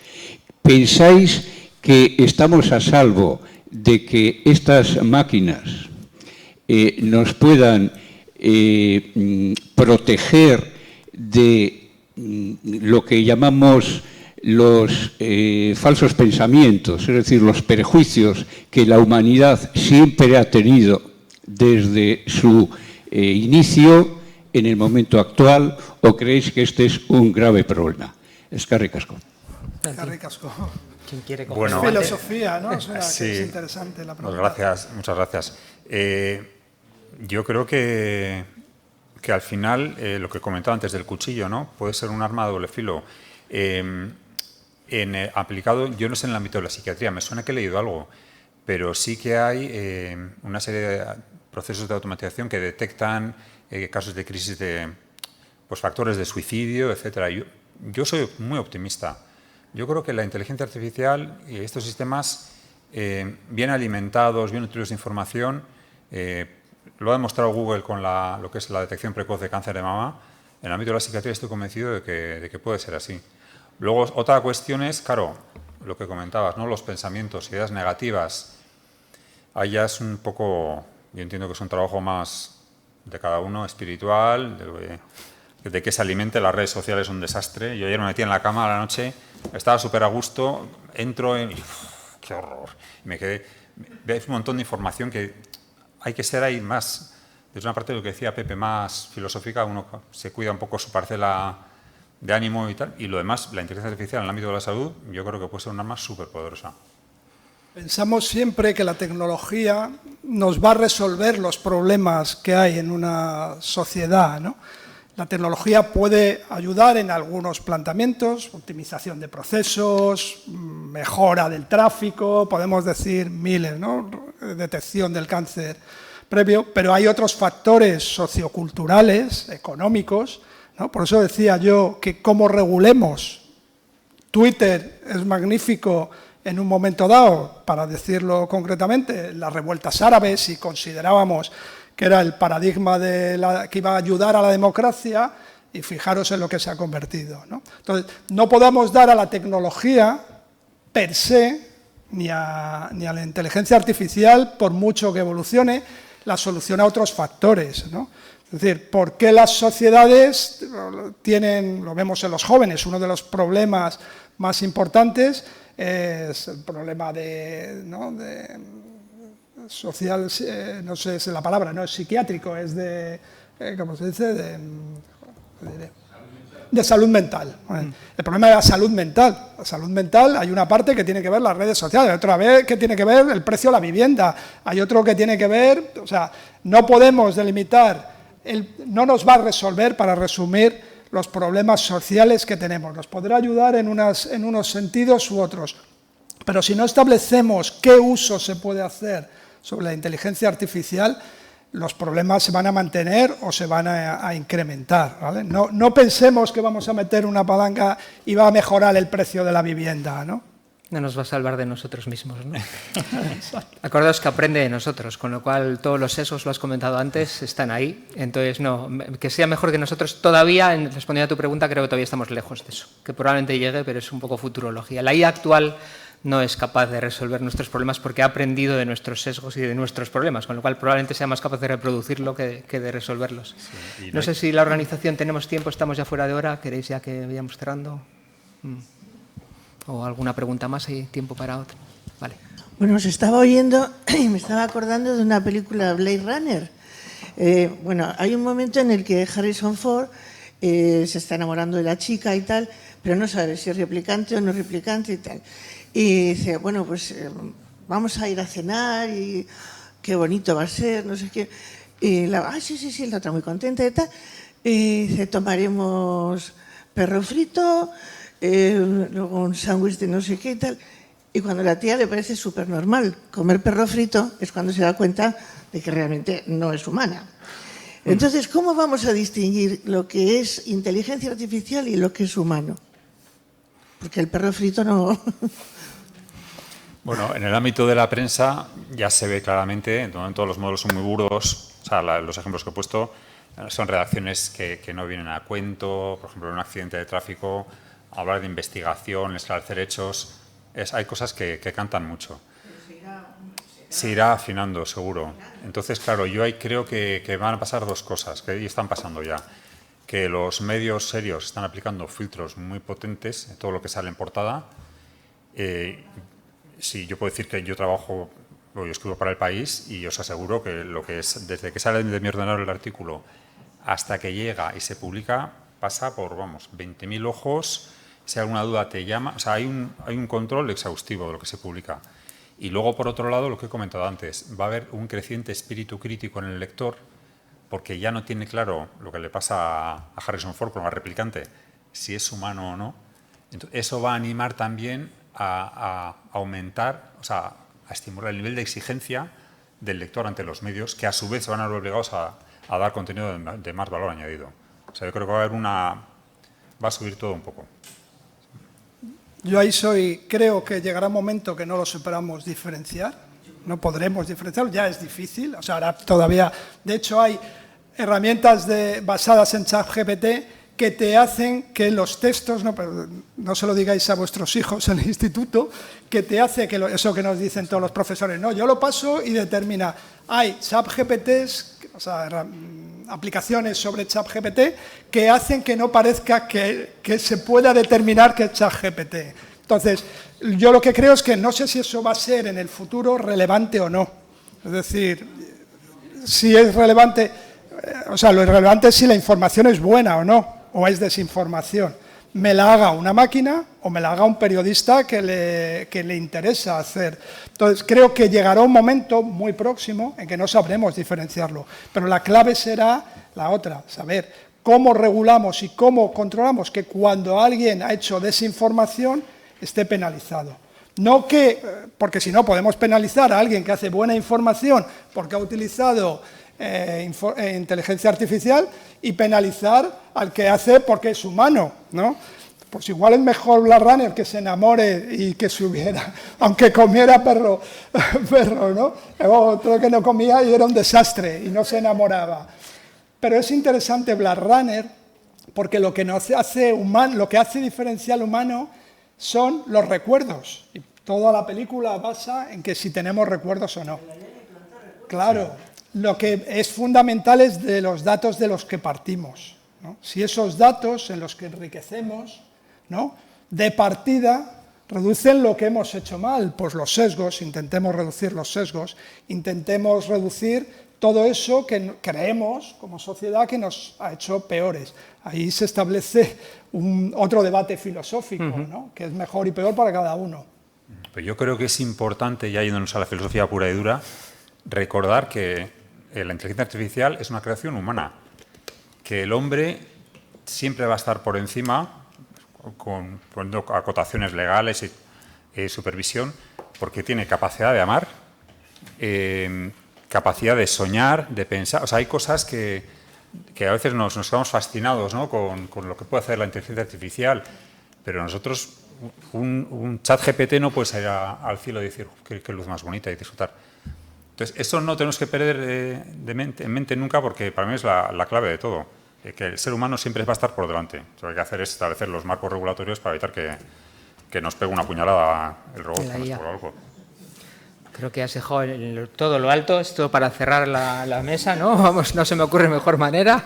¿pensáis que estamos a salvo de que estas máquinas nos puedan proteger de lo que llamamos los falsos pensamientos, es decir, los prejuicios que la humanidad siempre ha tenido desde su inicio en el momento actual, o creéis que este es un grave problema? Eskerrik asko. Eskerrik asko. ¿Quién quiere coger? Bueno, Filosofía, ¿no? Es una sí, que es interesante la pregunta. muchas gracias. Yo creo que al final, lo que comentaba antes del cuchillo, ¿no? Puede ser un arma de doble filo. Aplicado, yo no sé en el ámbito de la psiquiatría, me suena que he leído algo, pero sí que hay una serie de procesos de automatización que detectan casos de crisis de factores de suicidio, etcétera. Yo soy muy optimista. Yo creo que la inteligencia artificial y estos sistemas bien alimentados, bien nutridos de información, lo ha demostrado Google con lo que es la detección precoz de cáncer de mama. En el ámbito de la psiquiatría estoy convencido de que puede ser así. Luego, otra cuestión es, claro, lo que comentabas, ¿no? Los pensamientos, ideas negativas. Ahí ya es un poco, yo entiendo que es un trabajo más de cada uno, espiritual, de que se alimente. Las redes sociales son un desastre. Yo ayer me metí en la cama a la noche, estaba súper a gusto, entro y ¡qué horror! Me quedé, veis un montón de información que hay que ser ahí más, desde una parte de lo que decía Pepe, más filosófica, uno se cuida un poco su parcela de ánimo y tal, y lo demás, la inteligencia artificial en el ámbito de la salud, yo creo que puede ser un arma súper poderosa. Pensamos siempre que la tecnología nos va a resolver los problemas que hay en una sociedad, ¿no? La tecnología puede ayudar en algunos planteamientos, optimización de procesos, mejora del tráfico, podemos decir miles, ¿no? Detección del cáncer previo, pero hay otros factores socioculturales, económicos, ¿no? Por eso decía yo que cómo regulemos. Twitter es magnífico en un momento dado, para decirlo concretamente, las revueltas árabes, si considerábamos que era el paradigma que iba a ayudar a la democracia, y fijaros en lo que se ha convertido, ¿no? Entonces, no podemos dar a la tecnología per se, ni a la inteligencia artificial, por mucho que evolucione, la solución a otros factores, ¿no? Es decir, ¿por qué las sociedades tienen, lo vemos en los jóvenes, uno de los problemas más importantes es el problema social, no sé si la palabra, no es psiquiátrico, es de, ¿cómo se dice? De salud mental. El problema de la salud mental. La salud mental, hay una parte que tiene que ver las redes sociales, otra vez que tiene que ver el precio de la vivienda, hay otro que tiene que ver, o sea, no podemos delimitar, no nos va a resolver, para resumir, los problemas sociales que tenemos. Nos podrá ayudar en unos sentidos u otros, pero si no establecemos qué uso se puede hacer sobre la inteligencia artificial, los problemas se van a mantener o se van a incrementar, ¿vale? No pensemos que vamos a meter una palanca y va a mejorar el precio de la vivienda, ¿no? No nos va a salvar de nosotros mismos, ¿no? Acordaos que aprende de nosotros, con lo cual todos los sesgos, lo has comentado antes, están ahí. Entonces, no, que sea mejor que nosotros todavía, respondiendo a tu pregunta, creo que todavía estamos lejos de eso. Que probablemente llegue, pero es un poco futurología. La IA actual no es capaz de resolver nuestros problemas porque ha aprendido de nuestros sesgos y de nuestros problemas, con lo cual probablemente sea más capaz de reproducirlo que de resolverlos. Sí, no sé si la organización tenemos tiempo, estamos ya fuera de hora, ¿queréis ya que vayamos cerrando? ¿O alguna pregunta más? ¿Hay tiempo para otra? Vale. Bueno, os estaba oyendo y me estaba acordando de una película, Blade Runner. Bueno, hay un momento en el que Harrison Ford se está enamorando de la chica y tal, pero no sabe si es replicante o no replicante y tal. Y dice, bueno, pues vamos a ir a cenar y qué bonito va a ser, no sé qué. Y sí, la otra muy contenta y tal. Y dice, tomaremos perro frito, luego un sándwich de no sé qué y tal. Y cuando a la tía le parece súper normal comer perro frito, es cuando se da cuenta de que realmente no es humana. Entonces, ¿cómo vamos a distinguir lo que es inteligencia artificial y lo que es humano? Porque el perro frito no... Bueno, en el ámbito de la prensa ya se ve claramente, en todos los modelos son muy burdos, o sea, los ejemplos que he puesto son redacciones que no vienen a cuento, por ejemplo, en un accidente de tráfico, hablar de investigación, esclarecer hechos, hay cosas que cantan mucho. Se irá afinando, seguro. Entonces, claro, yo ahí creo que van a pasar dos cosas, que están pasando ya. Que los medios serios están aplicando filtros muy potentes en todo lo que sale en portada. Sí, yo puedo decir que yo escribo para El País y os aseguro que lo que es, desde que sale de mi ordenador el artículo hasta que llega y se publica, pasa por, 20.000 ojos. Si hay alguna duda te llama. O sea, hay un control exhaustivo de lo que se publica. Y luego, por otro lado, lo que he comentado antes, va a haber un creciente espíritu crítico en el lector porque ya no tiene claro lo que le pasa a Harrison Ford con la replicante, si es humano o no. Entonces, eso va a animar también a aumentar, o sea, a estimular el nivel de exigencia del lector ante los medios, que a su vez se van a ver obligados a dar contenido de más valor añadido. O sea, yo creo que va a subir todo un poco. Yo ahí creo que llegará un momento que no lo superamos diferenciar, no podremos diferenciarlo, ya es difícil, o sea, ahora todavía, de hecho hay herramientas basadas en ChatGPT que te hacen que los textos, no se lo digáis a vuestros hijos en el instituto, que te hace que eso que nos dicen todos los profesores, no, yo lo paso y determina, hay ChatGPTs, o sea, aplicaciones sobre ChatGPT que hacen que no parezca que se pueda determinar que es ChatGPT. Entonces, yo lo que creo es que no sé si eso va a ser en el futuro relevante o no. Es decir, si es relevante, o sea, lo irrelevante es si la información es buena o no, o es desinformación. Me la haga una máquina o me la haga un periodista que le interesa hacer. Entonces, creo que llegará un momento muy próximo en que no sabremos diferenciarlo, pero la clave será la otra, saber cómo regulamos y cómo controlamos que cuando alguien ha hecho desinformación esté penalizado. No porque si no podemos penalizar a alguien que hace buena información porque ha utilizado inteligencia artificial y penalizar al que hace porque es humano, ¿no? Pues igual es mejor Blade Runner que se enamore y que subiera, aunque comiera perro, ¿no? Otro que no comía y era un desastre y no se enamoraba. Pero es interesante Blade Runner porque lo que hace diferencial humano son los recuerdos. Y toda la película basa en que si tenemos recuerdos o no. Claro. Lo que es fundamental es de los datos de los que partimos, ¿no? Si esos datos en los que enriquecemos, ¿no?, de partida reducen lo que hemos hecho mal, pues los sesgos, intentemos reducir los sesgos, intentemos reducir todo eso que creemos como sociedad que nos ha hecho peores. Ahí se establece otro debate filosófico, ¿no?, que es mejor y peor para cada uno. Pero yo creo que es importante, ya yéndonos a la filosofía pura y dura, recordar que la inteligencia artificial es una creación humana, que el hombre siempre va a estar por encima, poniendo acotaciones legales y supervisión, porque tiene capacidad de amar, capacidad de soñar, de pensar. O sea, hay cosas que a veces nos quedamos fascinados, ¿no?, con lo que puede hacer la inteligencia artificial, pero nosotros, un chat GPT no puede salir al cielo y decir qué luz más bonita y disfrutar. Entonces, eso no tenemos que perder en mente nunca porque para mí es la clave de todo, que el ser humano siempre va a estar por delante. Lo que hay que hacer es establecer los marcos regulatorios para evitar que nos pegue una puñalada el robot. Creo que has dejado todo lo alto, esto para cerrar la mesa, ¿no? Vamos, no se me ocurre mejor manera.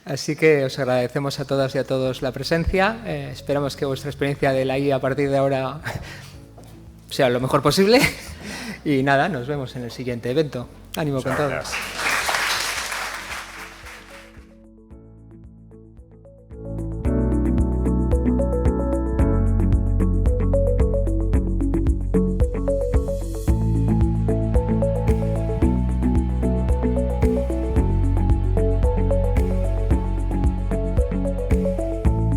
Así que os agradecemos a todas y a todos la presencia. Esperamos que vuestra experiencia de la IA a partir de ahora sea lo mejor posible. Y nada, nos vemos en el siguiente evento. Ánimo con todo.